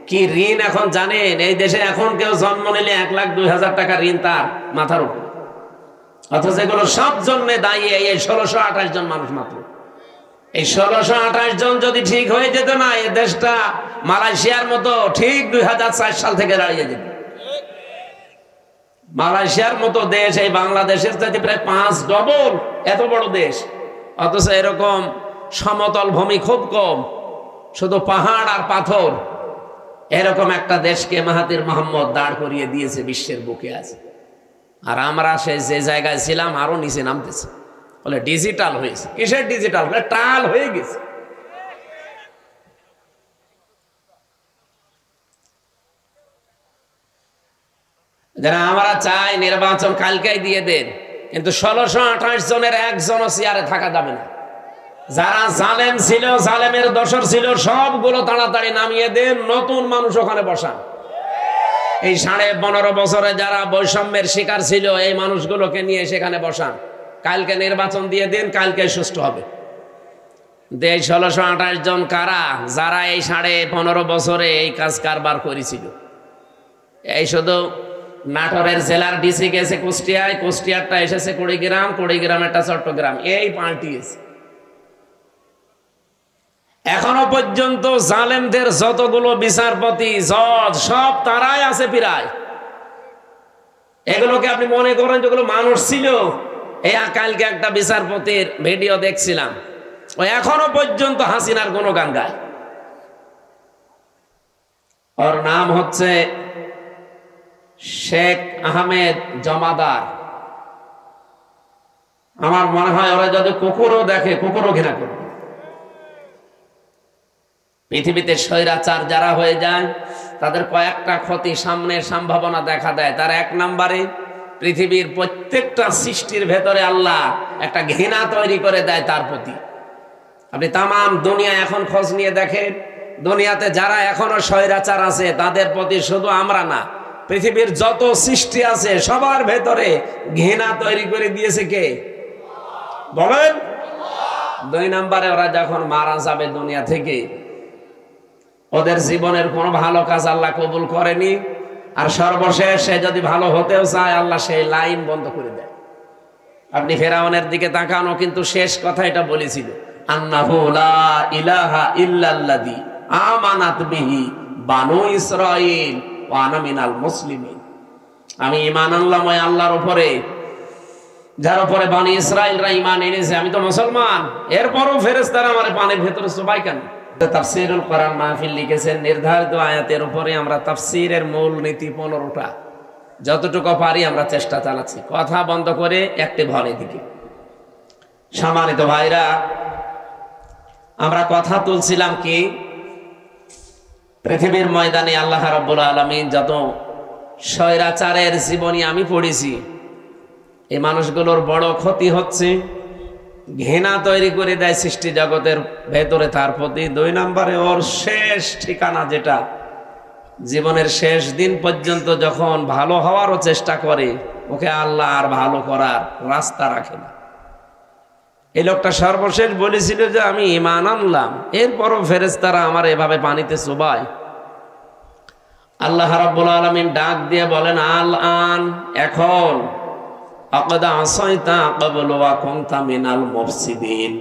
কি ঋণ এখন জানেন? এই দেশে এখন কেউ জন্ম নিলে 1,02,000 টাকা ঋণ তার মাথার উপর, অথচ এগুলো সব জন্মে দায়ী এই 1628 জন মানুষ মাত্র। এই 1628 জন যদি ঠিক হয়ে যেত না, এই দেশটা মালয়েশিয়ার মতো ঠিক 2004 সাল থেকে দাঁড়িয়ে যেত। মালয়েশিয়ার মতো দেশ এই বাংলাদেশের চাইতে প্রায় 5 ডবল এত বড় দেশ, অথচ এরকম সমতল ভূমি খুব কম, শুধু পাহাড় আর পাথর। এরকম একটা দেশকে মাহাতির মোহাম্মদ দাঁড় করিয়ে দিয়েছে বিশ্বের বুকে আছে। আর আমরা যে জায়গায় ছিলাম আরো নিচে নামতেছে, বলে ডিজিটাল হয়েছে। কিসের ডিজিটাল? টাল হয়ে গেছে। যারা আমরা চাই নির্বাচন কালকেই দিয়ে দেন, কিন্তু 1628 জনের একজনও চেয়ারে থাকা যাবে না। যারা জালেম ছিল, জালেমের দোসর ছিল, সবগুলো তাড়াতাড়ি নামিয়ে দেন, নতুন মানুষ ওখানে বসান। এই 15.5 বছরে যারা বৈষম্যের শিকার ছিল, এই মানুষগুলোকে নিয়ে সেখানে বসান। কালকে নির্বাচন দিয়ে দিন, কালকে সুষ্ঠু হবে। 1628 জন কারা? যারা এই 15.5 বছরে এই কাজ কারবার করেছিল। এই শুধু নাটোরের জেলার ডিসি গেছে কুষ্টিয়ায়, কুষ্টিয়ারটা এসেছে কুড়িগ্রাম, কুড়িগ্রামেরটা চট্টগ্রাম, এই পাল্টিয়েছে। এখনো পর্যন্ত জালেমদের যতগুলো বিচারপতি, জজ, সব তারাই আছে প্রায়। এগুলোকে আপনি মনে করেন যেগুলো মানুষ ছিল? এই কালকে একটা বিচারপতির ভিডিও দেখছিলাম, ও এখনো পর্যন্ত হাসিনার গুণগান গায়। ওর নাম হচ্ছে শেখ আহমেদ জমাদার। আমার মনে হয় ওরা যদি কুকুরও দেখে, কুকুরও ঘৃণা করবে। পৃথিবীতে স্বৈরাচার যারা হয়ে যায় তাদের কয়েকটা ক্ষতি সামনের সম্ভাবনা দেখা দেয়। তার 1 নম্বরে পৃথিবীর প্রত্যেকটা সৃষ্টির ভেতরে আল্লাহ একটা ঘৃণা তৈরি করে দেয় তার প্রতি। আপনি তামাম দুনিয়া এখন খোঁজ নিয়ে দেখেন, দুনিয়াতে যারা এখনো স্বৈরাচার আছে তাদের প্রতি শুধু আমরা না, পৃথিবীর যত সৃষ্টি আছে সবার ভেতরে ঘৃণা তৈরি করে দিয়েছে কে? বলেন। 2 নম্বরে ওরা যখন মারা যাবে দুনিয়া থেকে, ওদের জীবনের কোনো ভালো কাজ আল্লাহ কবুল করেনি, আর সর্বশেষ সে যদি ভালো হতেও চায় আল্লাহ সেই লাইন বন্ধ করে দেয়। আপনি ফেরাউনের দিকে তাকানো, কিন্তু শেষ কথা এটা বলেছিল, আন্নাহু লা ইলাহা ইল্লাল্লাযী আমানাত বিহি বানু ইসরাঈল ওয়া আনা মিনাল মুসলিমিন। আমি ঈমান আনলাম ওই আল্লাহর উপরে যার উপরে বনি ইসরাঈলরা ঈমান এনেছে। আমি তো মুসলমান, এরপরও ফেরেশতারা আমারে পানির ভেতরে চুবাই কেন? তাফসীরুল কোরআন মাহফিল লিখেছেন, নির্ধারিত আয়াতের উপরে আমরা তাফসীরের মূল নীতি 15টা, যতটুকু পারি আমরা চেষ্টা চালাচ্ছি। কথা বন্ধ করে অ্যাক্টিভ হন এদিকে। সম্মানিত ভাইরা, আমরা কথা তুলছিলাম কি, পৃথিবীর ময়দানে আল্লাহ রাব্বুল আলামিন যত স্বৈরাচারের জীবনী আমি পড়েছি, এই মানুষগুলোর বড় ক্ষতি হচ্ছে ঘৃণা তৈরি করে দেয় সৃষ্টি জগতের ভেতরে তার প্রতি। 2 নম্বরে ওর শেষ ঠিকানা, যেটা জীবনের শেষ দিন পর্যন্ত যখন ভালো হওয়ারও চেষ্টা করে, ওকে আল্লাহ আর ভালো করার রাস্তা রাখে না। এই লোকটা সর্বশেষ বলেছিল যে আমি ঈমান আনলাম, এরপরও ফেরেশতারা আমার এভাবে পানিতে চুবায়। আল্লাহ রাব্বুল আলামিন ডাক দিয়ে বলেন, আল আন, এখন, আকাদ আসাইতা ক্বাবলু ওয়া কুনতা মিনাল মুফসিদিন,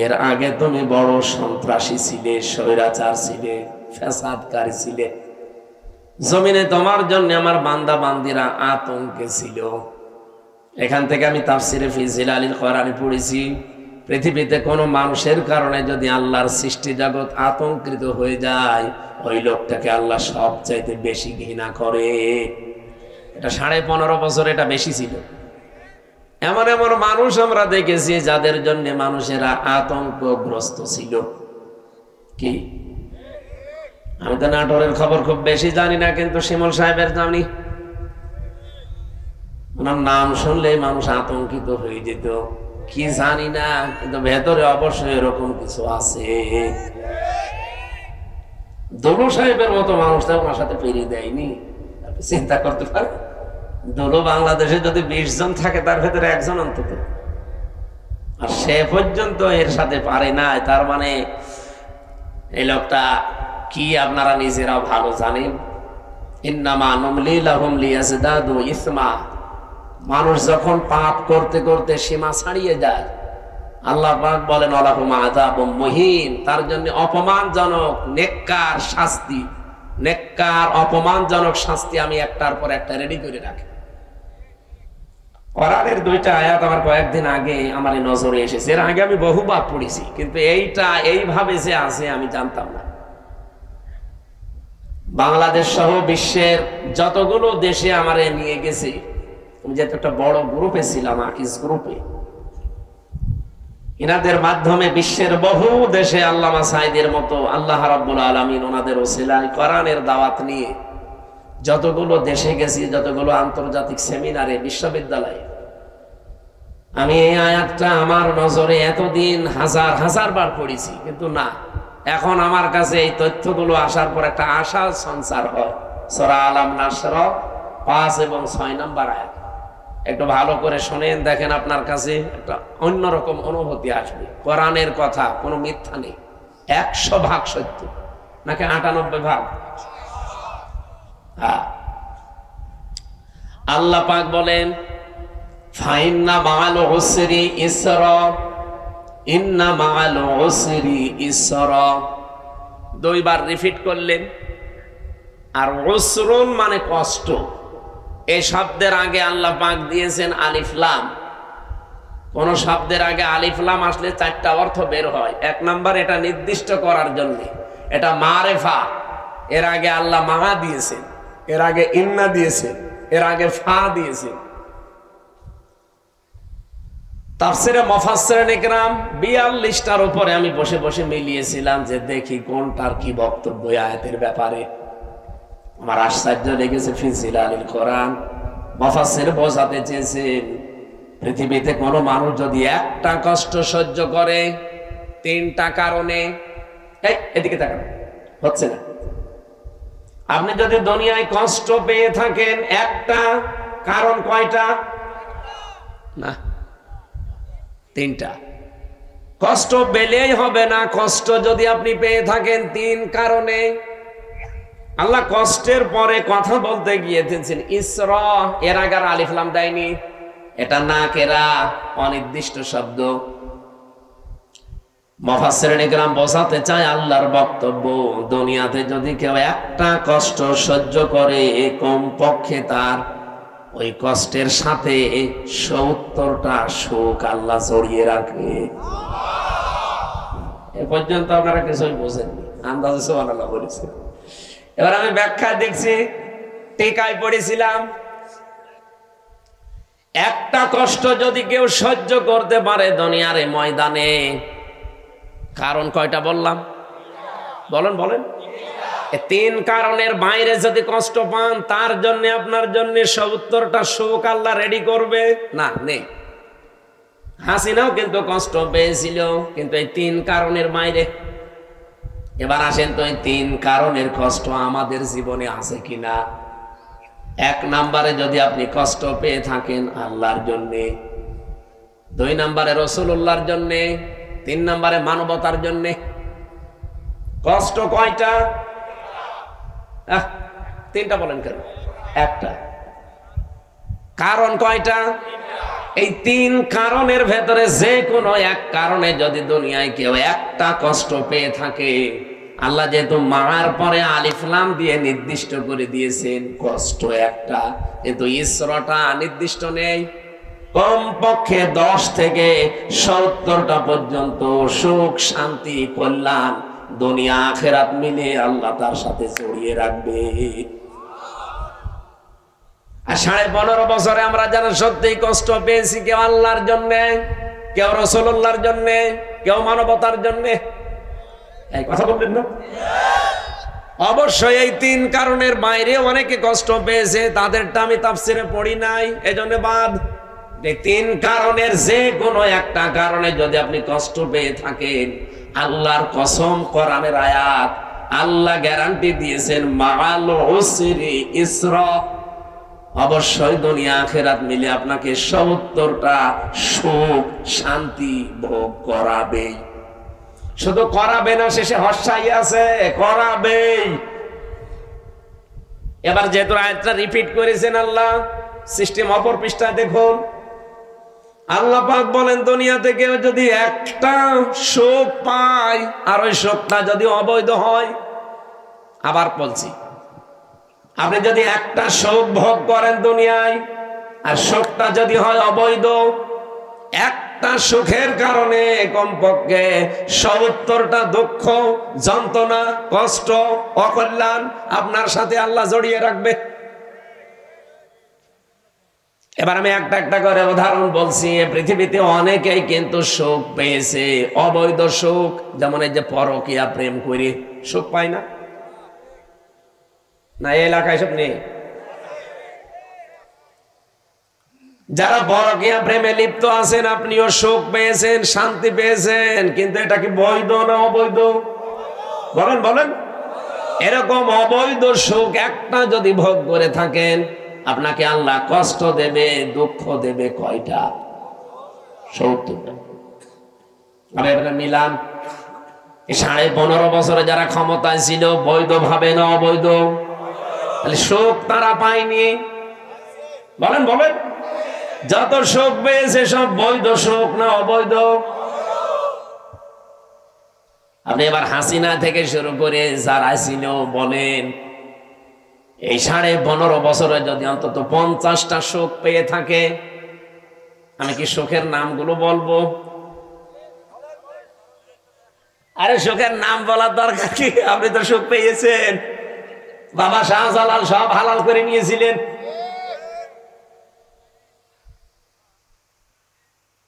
এর আগে তুমি বড় সন্ত্রাসী ছিলে, স্বৈরাচার ছিলে, ফ্যাসাদকারী ছিলে। জমিনে তোমার জন্য আমার বান্দা বান্দিরা আতঙ্কে ছিল। এখান থেকে আমি তাফসিরে ফি জিলালিল কোরআনে পড়েছি, পৃথিবীতে কোনো মানুষের কারণে যদি আল্লাহর সৃষ্টি জগৎ আতঙ্কিত হয়ে যায়, ওই লোকটাকে আল্লাহ সবচাইতে বেশি ঘৃণা করে। এটা 15.5 বছর এটা বেশি ছিল। এমন এমন মানুষ আমরা দেখেছি যাদের জন্য মানুষেরা আতঙ্কগ্রস্ত ছিল। কি, আমি তো নাটোরের খবর খুব বেশি জানি না, কিন্তু শিমুল সাহেবের জানি। ওনার নাম শুনলে মানুষ আতঙ্কিত হয়ে যেত। কি জানি না, কিন্তু ভেতরে অবশ্যই এরকম কিছু আছে। দোলো সাহেবের মতো মানুষটা ওনার সাথে পেরিয়ে দেয়নি, চিন্তা করতে পারে। দোলো বাংলাদেশে যদি 20 জন থাকে তার ভেতরে একজন অন্তত, আর সে পর্যন্ত এর সাথে পারে না। তার মানে এই লোকটা কি আপনারা নিজেরা ভালো জানেন। ইন্নামা নুমলি লাহুম লিয়াজদাদু ইসমা। মানুষ যখন পাপ করতে করতে সীমা ছাড়িয়ে যায়, আল্লাহ পাক বলেন আলাহুম আযাবুম মুহিন, তার জন্য অপমানজনক নেককার শাস্তি, নেককার অপমানজনক শাস্তি আমি একটার পর একটা রেডি করে রাখি। কোরআনের 2টা আয়াত আমার কয়েকদিন আগে আমার নজরে এসেছে। এর আগে আমি বহুবার পড়েছি, কিন্তু এইটা এইভাবে যে আছে আমি জানতাম না। বাংলাদেশ সহ বিশ্বের যতগুলো দেশে আমারে নিয়ে গেছে, আমি যেহেতু একটা বড় গ্রুপে ছিলাম, আকিস গ্রুপে, ইনাদের মাধ্যমে বিশ্বের বহু দেশে আল্লামা সাঈদীর মতো আল্লাহ রাব্বুল আলামিন ওনাদের ওসিলায় কোরআনের দাওয়াত নিয়ে যতগুলো দেশে গেছি, যতগুলো আন্তর্জাতিক সেমিনারে, বিশ্ববিদ্যালয়ে, আমি এই আয়াতটা আমার নজরে এতদিন হাজার হাজার বার পড়েছি, কিন্তু না, এখন আমার কাছে এই তথ্যগুলো আসার পর একটা আশা সঞ্চার হয়। সূরা আলাম নাসর 5 এবং 6 নম্বর আয়াত একটু ভালো করে শোনেন, দেখেন আপনার কাছে একটা অন্যরকম অনুভূতি আসবে। কোরআনের কথা কোনো মিথ্যা নেই, 100% সত্য, নাকি 98%? হ্যাঁ। আল্লাহ পাক বলেন ফাইন্না মাআল উসরি ইসরা, ইন্না মাআল উসরি ইসরা, 2 বার রিপিট করলেন। আর উসরুন মানে কষ্ট। এই শব্দের আগে আল্লাহ পাক দিয়েছেন আলিফ লাম। কোন শব্দের আগে আলিফ লাম আসলে 4টা অর্থ বের হয়। 1 নাম্বার, এটা নির্দিষ্ট করার জন্য, এটা মারেফা। এর আগে আল্লাহ মা দিয়েছেন, এর আগে ইন্না দিয়েছেন, এর আগে ফা দিয়েছেন। তাফসিরে মুফাসসিরিন ইকরাম 42টার উপরে আমি বসে বসে মিলিয়েছিলাম যে দেখি কোনটার কি বক্তব্য আয়াতের ব্যাপারে। আমার আশ্চর্য লেগেছে। ফি জিলালিল কোরআন মুফাসসির বোঝাতে চেয়েছেন পৃথিবীতে কোনো মানুষ যদি একটা কষ্ট সহ্য করে 3টা কারণে, এদিকে তাকান, হচ্ছে না। আপনি যদি দুনিয়ায় কষ্ট পেয়ে থাকেন একটা কারণ, কয়টা? না, 3টা। কষ্ট পেলেই হবে না, কষ্ট যদি আপনি পেয়ে থাকেন 3 কারণে। আল্লাহ কষ্টের পরে কথা বলতে গিয়েছেন ইসরা, এর আগে আলিফ লাম দেয়নি, এটা নাকেরা, অনির্দিষ্ট শব্দ। মুফাসসিরিন ইকরাম বোঝাতে চায় আল্লাহর বক্তব্য, দুনিয়াতে যদি কেউ একটা কষ্ট সহ্য করে, কমপক্ষে তার ওই কষ্টের সাথে 70টা সুখ আল্লাহ জড়িয়ে রাখে। এ পর্যন্ত আপনারা কিছুই বোঝেননি, আন্দাজে সুবহানাল্লাহ বলেছে। এবার আমি ব্যাখ্যা দেখছি, টিকায় পড়েছিলাম, একটা কষ্ট যদি কেউ সহ্য করতে পারে দুনিয়ার এই ময়দানে, কারণ কয়টা বললাম? বলেন বলেন। 3 কারণের বাইরে যদি কষ্ট পান, তার জন্য আপনার জন্য 70টা সুখ আল্লাহ রেডি করবে না? নেই। হাসিনাও কিন্তু কষ্ট পেয়েছিল, কিন্তু এই 3 কারণের বাইরে। এবার আসেন তো, এই 3 কারণের কষ্ট আমাদের জীবনে আছে কিনা? 1 নাম্বারে যদি আপনি কষ্ট পেয়ে থাকেন আল্লাহর জন্যে, 2 নাম্বারে রাসূলুল্লাহর জন্যে, 3 নাম্বারে মানবতার জন্যে। কষ্ট কয়টা? 3টা বলেন কেন? 1টা। কারণ কয়টা? এই 3 কারণের ভেতরে যে কোনো 1 কারণে যদি দুনিয়ায় কেউ একটা কষ্ট পেয়ে থাকে, আল্লাহ যেহেতু মার পরে আলিফ লাম দিয়ে নির্দিষ্ট করে দিয়েছেন কষ্ট একটা, কিন্তু ইসরাটা নির্দিষ্ট নেই। কমপক্ষে 10 থেকে 70টা পর্যন্ত সুখ শান্তি কল্যাণ দুনিয়া আখিরাত মিলে আল্লাহ তার সাথে জড়িয়ে রাখবে। আর 15.5 বছরে আমরা যারা সত্যি কষ্ট পেয়েছি, কেউ আল্লাহর জন্য, কেউ রাসূলুল্লাহর জন্য, কেউ মানবতার জন্য, এই কথা বললেন না? অবশ্যই এই 3 কারণের বাইরে অনেকে কষ্ট পেয়েছে, তাদেরটা আমি তাফসিরে পড়ি নাই, এজন্য বাদ। এই 3 কারণের যে কোনো একটা কারণে যদি আপনি কষ্ট পেয়ে থাকেন, আল্লাহর কসম, কোরআনের আয়াত, আল্লাহ গ্যারান্টি দিয়েছেন মাআল উসরি ইসরা, অবশ্যই দুনিয়া আখিরাত মিলে আপনাকে 70টা সুখ শান্তি ভোগ করাবে। শুধু করাবে না, শেষে হর্ষাই আছে, করাবে। এবার যেহেতু আয়াতটা রিপিট করেছেন আল্লাহ, সিস্টেম অপর পৃষ্ঠায় দেখুন, আল্লাহ পাক বলেন দুনিয়াতে কেউ যদি একটা সুখ পায় আর ওই সুখটা যদি অবৈধ হয়, আবার বলছি, আপনি যদি একটা সুখ ভোগ করেন দুনিয়ায় আর সুখটা যদি হয় অবৈধ, একটা সুখের কারণে কমপক্ষে 70টা দুঃখ, যন্ত্রণা, কষ্ট, অকল্যাণ আপনার সাথে আল্লাহ জড়িয়ে রাখবে। এবার আমি একটা একটা করে উদাহরণ বলছি। পৃথিবীতে অনেকেই কিন্তু সুখ পেয়েছে, অবৈধ সুখ, যেমন এই যে পরকীয়া প্রেম করে সুখ পায় না, না এই এলাকায় সব নেই? যারা পরকীয়া প্রেমে লিপ্ত আছেন, আপনিও সুখ পেয়েছেন, শান্তি পেয়েছেন, কিন্তু এটা কি বৈধ না অবৈধ? বলেন বলেন। এরকম অবৈধ সুখ একটা যদি ভোগ করে থাকেন, আপনাকে আল্লাহ কষ্ট দেবে, দুঃখ দেবে কয়টা? 70টা। আর এবারে মিলান, 15.5 বছরে যারা ক্ষমতায় ছিল, বৈধ ভাবে না অবৈধ? তাহলে সুখ তারা পায়নি? বলেন বলেন। যত সুখ পেয়েছে সব বৈধ সুখ না অবৈধ? আপনি এবার হাসিনা থেকে শুরু করে যারা ছিল বলেন, এই 15.5 বছরে যদি অন্তত 50টা সুখ পেয়ে থাকে, আমি কি সুখের নামগুলো বলবো? আরে সুখের নাম বলার দরকার কি? আপনি তো সুখ পেয়েছেন, বাবা শাহজালাল সব হালাল করে নিয়েছিলেন।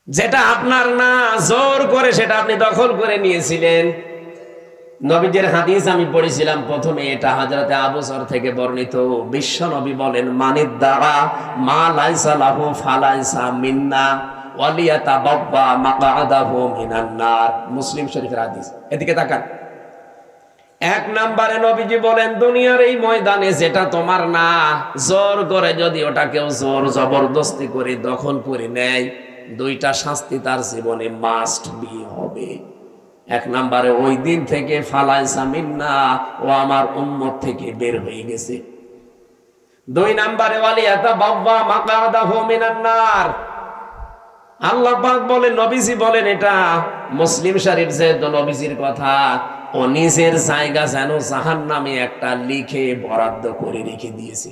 যেটা আপনার না, জোর করে সেটা আপনি দখল করে নিয়েছিলেন। নবীজির হাদিস আমি পড়েছিলাম প্রথমে, এটা হযরতে আবু যর থেকে বর্ণিত। বিশ্ব নবী বলেন, মানিদ দারা মা লাইসা লাহু ফালাইসা মিন্না ওয়ালিয়াতাবাব্বা মাকআদাহু মিনান নার। মুসলিম শরীফের হাদিস। এদিকে তাকান। 1 নম্বরে নবীজি বলেন, দুনিয়ার এই ময়দানে যেটা তোমার না, জোর করে যদি ওটা কেউ জোর জবরদস্তি করে দখল করে নেয়, 2টা শাস্তি তার জীবনে মাস্ট বি হবে। 1 নম্বরে ওই দিন থেকে ফালাইসা মিন্না, ও আমার উম্মত থেকে বের হয়ে গেছে। 2 নম্বরে ওয়ালিয়াতাবাব্বা মাকআদাহু মিনান নার। আল্লাহ পাক বলেন, নবীজি বলেন, এটা মুসলিম শরীফ যেহেতু নবীজির কথা, ও নিজের জায়গা যেন জাহান্নামে একটা লিখে বরাদ্দ করে রেখে দিয়েছে।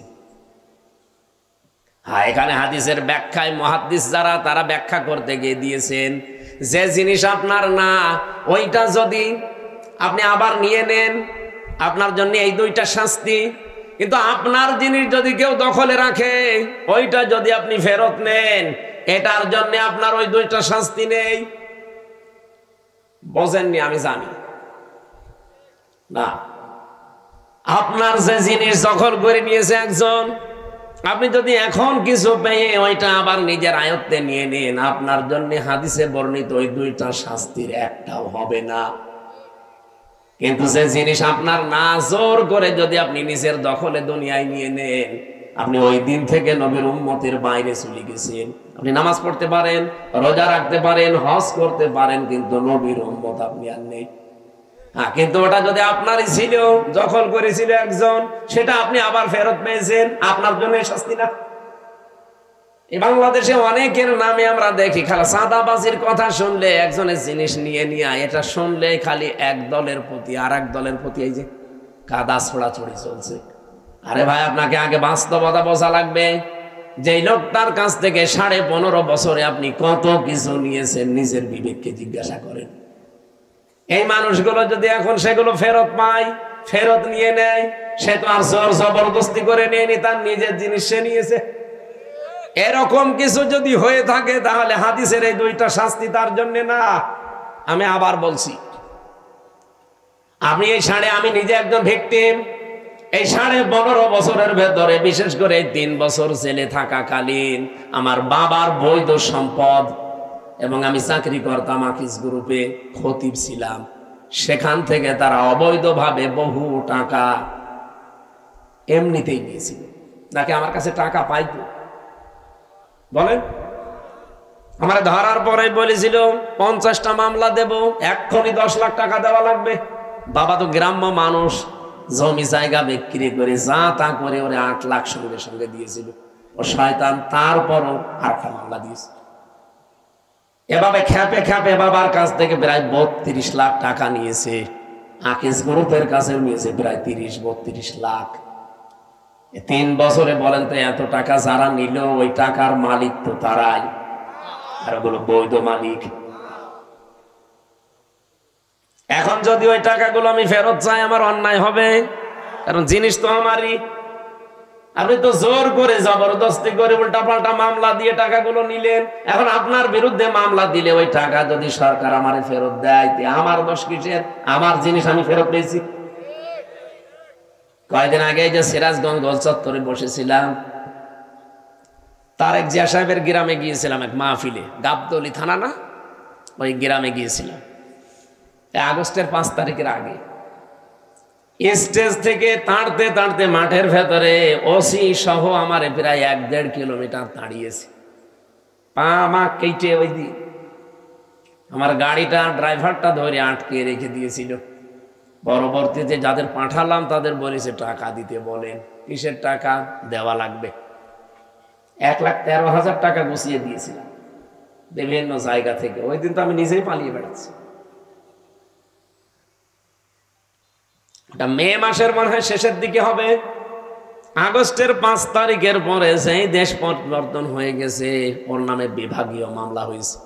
হ্যাঁ, এখানে হাদিসের ব্যাখ্যায় মুহাদ্দিস যারা, তারা ব্যাখ্যা করতে গিয়ে দিয়েছেন, যে জিনিস আপনার না, ওইটা যদি আপনি আবার নিয়ে নেন, আপনার জন্য এই 2টা শাস্তি। কিন্তু আপনার জিনিস যদি কেউ দখলে রাখে, ওইটা যদি আপনি ফেরত নেন, এটার জন্য আপনার ওই 2টা শাস্তি নেই। বোঝেননি? আমি জানি না। আপনার যে জিনিস দখল করে নিয়েছে একজন, আপনি যদি এখন কিছু পেয়ে ওইটা আবার নিজের আয়ত্তে নিয়ে নেন, আপনার জন্য হাদিসে বর্ণিত ওই 2টা শাস্তির একটাও হবে না। কিন্তু যে জিনিস আপনার না, জোর করে যদি আপনি নিজের দখলে দুনিয়ায় নিয়ে নেন, আপনি ওই দিন থেকে নবীর উম্মতের বাইরে চলে গেছেন। আপনি নামাজ পড়তে পারেন, রোজা রাখতে পারেন, হজ করতে পারেন, কিন্তু নবীর উম্মত আপনি আর নেই। হ্যাঁ, কিন্তু ওটা যদি আপনারই ছিল, দখল করেছিল একজন, সেটা আপনি আবার ফেরত পেয়েছেন, আপনার জন্য শাস্তি না? এই বাংলাদেশে অনেকের নামে আমরা দেখি, খালি চাঁদাবাজির কথা শুনলে, একজনের জিনিস নিয়ে নিয়ে, এটা শুনলে খালি এক দলের প্রতি আর এক দলের প্রতি এই যে কাদা ছোড়াছড়ি চলছে। আরে ভাই, আপনাকে আগে বাস্তবতা বোঝা লাগবে। যে লোকটার কাছ থেকে 15.5 বছরে আপনি কত কিছু নিয়েছেন নিজের বিবেককে জিজ্ঞাসা করেন। এই মানুষগুলো যদি এখন সেগুলো ফেরত পায়, ফেরত নিয়ে নেয়, সে তো আর জোর জবরদস্তি করে নেয়নি, তার নিজের জিনিস সে নিয়েছে। এরকম কিছু যদি হয়ে থাকে তাহলে হাদিসের এই দুইটা শাস্তি তার জন্য না। আমি আবার বলছি, আমি নিজে একজন ভিকটিম। এই 15.5 বছরের ভেতরে বিশেষ করে 3 বছর জেলে থাকাকালীন আমার বাবার বৈধ সম্পদ, এবং আমি চাকরি করতাম আকিস গ্রুপে, খতিব ছিলাম, সেখান থেকে তারা অবৈধভাবে বহু টাকা এমনিতেই নিয়েছিল। নাকি আমার কাছে টাকা পাইতো? বলেন। আমার ধরার পরে বলেছিল 50টা মামলা দেব, এক্ষুনি 10 লাখ টাকা দেওয়া লাগবে। বাবা তো গ্রাম্য মানুষ, জমি জায়গা বিক্রি করে যা তা করে ওরে 8 লাখ সঙ্গে সঙ্গে দিয়েছিল। ও শয়তান তারপরও আরেকটা মামলা দিয়েছে। এভাবে খ্যাপে খ্যাপে বাবার কাছ থেকে প্রায় 32 লাখ টাকা নিয়েছে। আকিস গ্রুপের কাছে নিয়েছে প্রায় 30-32 লাখ। 3 বছরে বলেন তো এত টাকা যারা নিল, ওই টাকার মালিক তো তারাই, আর ওগুলো বৈধ মালিক। এখন যদি ওই টাকাগুলো আমি ফেরত চাই, আমার অন্যায় হবে, কারণ জিনিস তো আমারই। আপনি তো জোর করে জবরদস্তি করে উল্টাপাল্টা মামলা দিয়ে টাকাগুলো নিলেন। এখন আপনার বিরুদ্ধে মামলা দিলে ওই টাকা যদি সরকার আমারে ফেরত দেয়, আমার দোষ কিসের? আমার জিনিস আমি ফেরত পেয়েছি। কয়েকদিন আগে যে সিরাজগঞ্জ গোল চত্বরে বসেছিলাম, তারেক জিয়া সাহেবের গ্রামে গিয়েছিলাম এক মাহফিলে, গাবতলী থানা না, ওই গ্রামে গিয়েছিলাম আগস্টের 5 তারিখের আগে। স্টেজ থেকে তাড়তে তাড়তে মাঠের ভেতরে ওসি সহ আমারে প্রায় 1-1.5 কিলোমিটার তাড়িয়েছে। পা মা কেটে ওই দিন আমার গাড়িটা ড্রাইভারটা ধরে আটকে রেখে দিয়েছিল। পরবর্তীতে যাদের পাঠালাম তাদের বলেছে টাকা দিতে বলেন। কিসের টাকা? দেওয়া লাগবে। 1,13,000 টাকা গুছিয়ে দিয়েছিলাম বিভিন্ন জায়গা থেকে। ওই দিন তো আমি নিজেই পালিয়ে বেড়াচ্ছি। মে মাসের মনে হয় শেষের দিকে হবে। আগস্টের 5 তারিখের পরে সেই দেশ পরিবর্তন হয়ে গেছে, ওর নামে বিভাগীয় মামলা হয়েছে।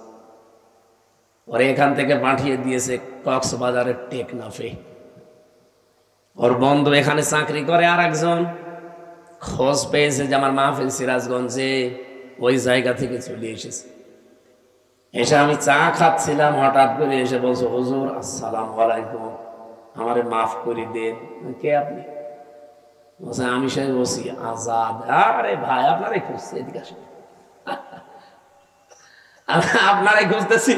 ওরে এখান থেকে পাঠিয়ে দিয়েছে কক্সবাজারের টেকনাফে। ওর বন্ধু এখানে চাকরি করে, আর একজন খোঁজ পেয়েছে যে আমার মাহফিল সিরাজগঞ্জে, ওই জায়গা থেকে চলে এসেছে। এসে আমি চা খাচ্ছিলাম, হঠাৎ করে এসে বলছো, হুজুর আসসালামু আলাইকুম, আমারে মাফ করে দেন। কে আপনি? বলছে আমি সেই ওসি আজাদ। আরে ভাই, আপনারাই খুঁজছে, এদিকে আসেন। আপনারাই খুঁজতেছি।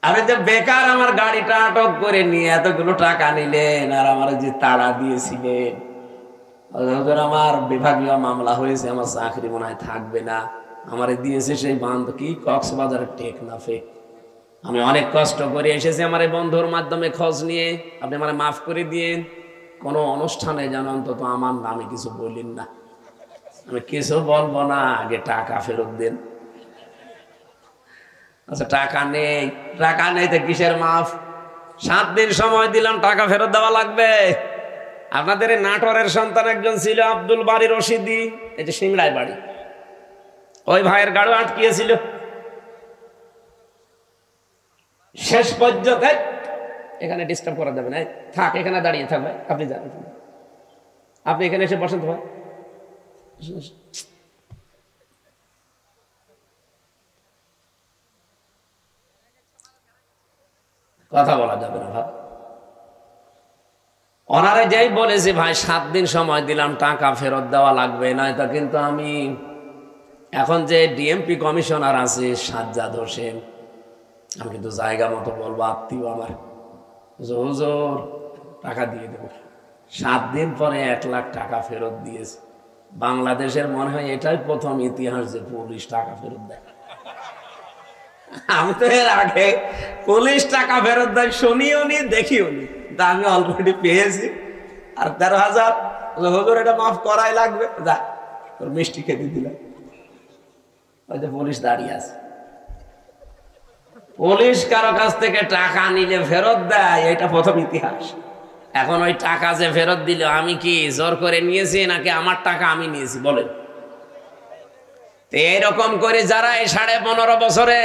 আমি যে বেকার আমার গাড়িটা আটক করে নিয়ে এতগুলো টাকা নিলেন, আর আমার যে তাড়া দিয়েছিলেন, আমার বিভাগীয় মামলা হয়েছে, আমার চাকরি মনে হয় থাকবে না, আমারে দিয়েছে সেই বান্ধব কি কক্সবাজারের টেকনাফে। আমি অনেক কষ্ট করে এসেছি আমার এই বন্ধুর মাধ্যমে খোঁজ নিয়ে, আপনি আমার মাফ করে দিয়েন। কোনো অনুষ্ঠানে যেন অন্তত আমার নামে কিছু বললেন না। আমি কিছু বলবো না, আগে টাকা ফেরত দেন। আচ্ছা টাকা নেই, টাকা নেই তো কিসের মাফ? 7 দিন সময় দিলাম, টাকা ফেরত দেওয়া লাগবে। আপনাদের এই নাটোরের সন্তান একজন ছিল আব্দুল বাড়ি রশিদি, এই যে সিংড়ায় বাড়ি, ওই ভাইয়ের গাড়ি আটকিয়েছিল। শেষ পর্যন্ত এখানে ডিস্টার্ব করা যাবে না, থাক এখানে দাঁড়িয়ে থাকবে, আপনি যান, আপনি এখানে এসে বসেন তো ভাই। কথা বলা যাবে না ভাই। ওনারে যাই বলেছে ভাই 7 দিন সময় দিলাম, টাকা ফেরত দেওয়া লাগবে না। তা কিন্তু আমি এখন যে ডিএমপি কমিশনার আছে সাজ্জাদ হোসেন, আমি কিন্তু জায়গা মতো বলবো, আত্মীয় আমার, হুজুর টাকা দিয়ে দেবো। 7 দিন পরে 1 লাখ টাকা ফেরত দিয়েছে। বাংলাদেশের মনে হয় এটাই প্রথম ইতিহাস যে পুলিশ টাকা ফেরত দেয়। আমি তো এর আগে পুলিশ টাকা ফেরত দেয় শুনিও নি, দেখিও নি, তা আমি অলরেডি পেয়েছি। আর 13,000 হুজুর এটা মাফ করাই লাগবে, যা তোর মিষ্টি খেতে দিলাম। ওই যে পুলিশ দাঁড়িয়ে আছে। পুলিশ কারো কাছ থেকে টাকা নিলে ফেরত দেয়, এটা প্রথম ইতিহাস। এখন ওই টাকা যে ফেরত দিল, আমি কি জোর করে নিয়েছি নাকি আমার টাকা আমি নিয়েছি? বলেন। এইরকম করে যারা এই 15.5 বছরে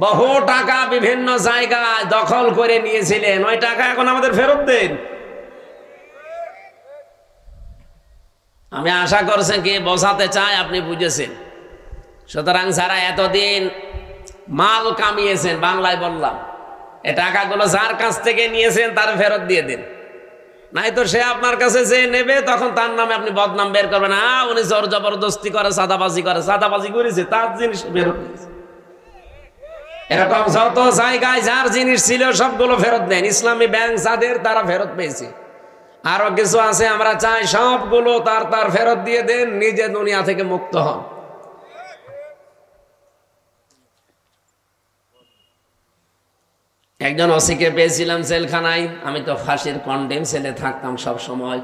বহু টাকা বিভিন্ন জায়গায় দখল করে নিয়েছিলেন, ওই টাকা এখন আমাদের ফেরত দেন। আমি আশা করছেন কি বোঝাতে চাই আপনি বুঝেছেন। সুতরাং যারা এতদিন মাল কামিয়েছেন, বাংলায় বললাম, এই টাকাগুলো যার কাছ থেকে নিয়েছেন তার ফেরত দিয়ে দিন। নাই তো সে আপনার কাছে যে নেবে তখন তার নামে আপনি বদনাম বের করবেন, উনি জোর জবরদস্তি করে, চাঁদাবাজি করেছে, তার জিনিস ফেরত দিয়েছে। এরকম যত জায়গায় যার জিনিস ছিল সবগুলো ফেরত দেন। ইসলামী ব্যাংক যাদের, তারা ফেরত পেয়েছে। আরো কিছু আছে, আমরা চাই সবগুলো তার ফেরত দিয়ে দেন, নিজে দুনিয়া থেকে মুক্ত হন। একজন ওসিকে পেয়েছিলাম জেলখানায়, আমি তো ফাঁসির কন্ডেম সেলে থাকতাম সব সময়।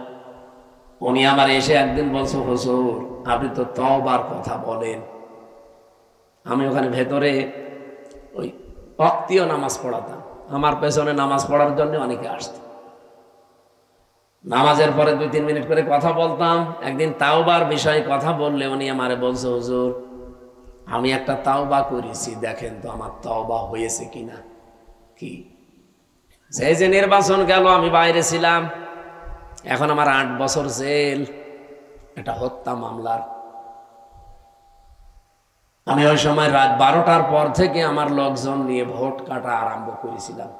উনি আমার এসে একদিন বলছো, হুজুর আপনি তো তওবার কথা বলেন। আমি ওখানে ভেতরে ওই ওয়াক্তীয় নামাজ পড়াতাম, আমার পেছনে নামাজ পড়ার জন্য অনেকে আসত। নামাজের পরে 2-3 মিনিট করে কথা বলতাম। একদিন তাওবার বিষয়ে কথা বললে উনি আমারে বলছে, হুজুর আমি একটা তাওবা করেছি, দেখেন তো আমার তাওবা হয়েছে কিনা। কি সেই যে নির্বাচন গেল, আমি বাইরে ছিলাম, এখন আমার 8 বছর জেল, এটা হত্যা মামলার। আমি ওই সময় রাত 12টার পর থেকে আমার লোকজন নিয়ে ভোট কাটা আরম্ভ করেছিলাম।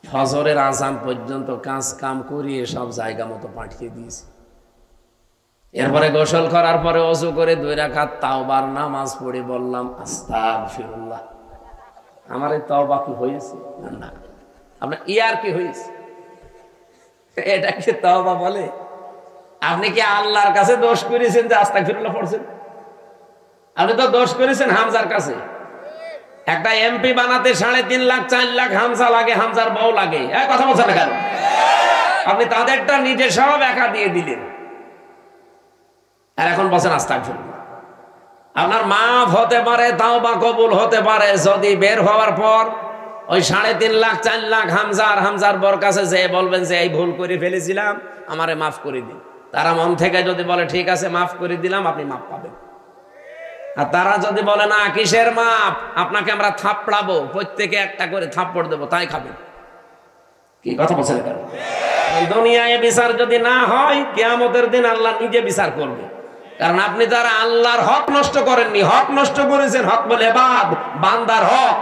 ফজরের আজান পর্যন্ত কাজ কাম করিয়ে সব জায়গা মতো পাঠিয়ে দিয়েছি। এরপরে গোসল করার পরে ওযু করে 2 রাকাত তাওবার নামাজ পড়ে বললাম, আস্তাগফিরুল্লাহ। আমার এই তওবা কি হয়েছে? না, আপনার ইয়ার কি হয়েছে? এটা কি তওবা বলে? আপনি কি আল্লাহর কাছে দোষ করেছেন যে আস্তাগফিরুল্লাহ পড়ছেন? আপনি তো দোষ করেছেন হামজার কাছে। একটা এমপি বানাতে 3.5 লাখ 4 লাখ হামজা লাগে, হামজার বউ লাগে। কথা বলছেন না কেন? আপনি তাদেরটা নিজে সব একা দিয়ে দিলেন, আর এখন বলছেন আস্তাগফিরুল্লাহ। আপনার মাফ হতে পারে, তাওবা কবুল হতে পারে যদি বের হওয়ার পর ওই 3.5 লাখ 4 লাখ হামজার বর কাছে যে বলবেন যে এই ভুল করে ফেলেছিলাম, আমারে মাফ করে দিন। তারা মন থেকে যদি বলে ঠিক আছে মাফ করে দিলাম, আপনি মাফ পাবেন। আর তারা যদি বলে না, কিসের মাপ, আপনাকে আমরা থাপড়াবো, প্রত্যেকে একটা করে থাপ্পড় দেবো, তাই খাবেন। কি কথা বলছেন? দুনিয়ায় বিচার যদি না হয়, কিয়ামতের দিন আল্লাহ নিজে বিচার করবে। কারণ আপনি তারা আল্লাহর হক নষ্ট করেননি, হক নষ্ট করেছেন। হক বলে বান্দার হক।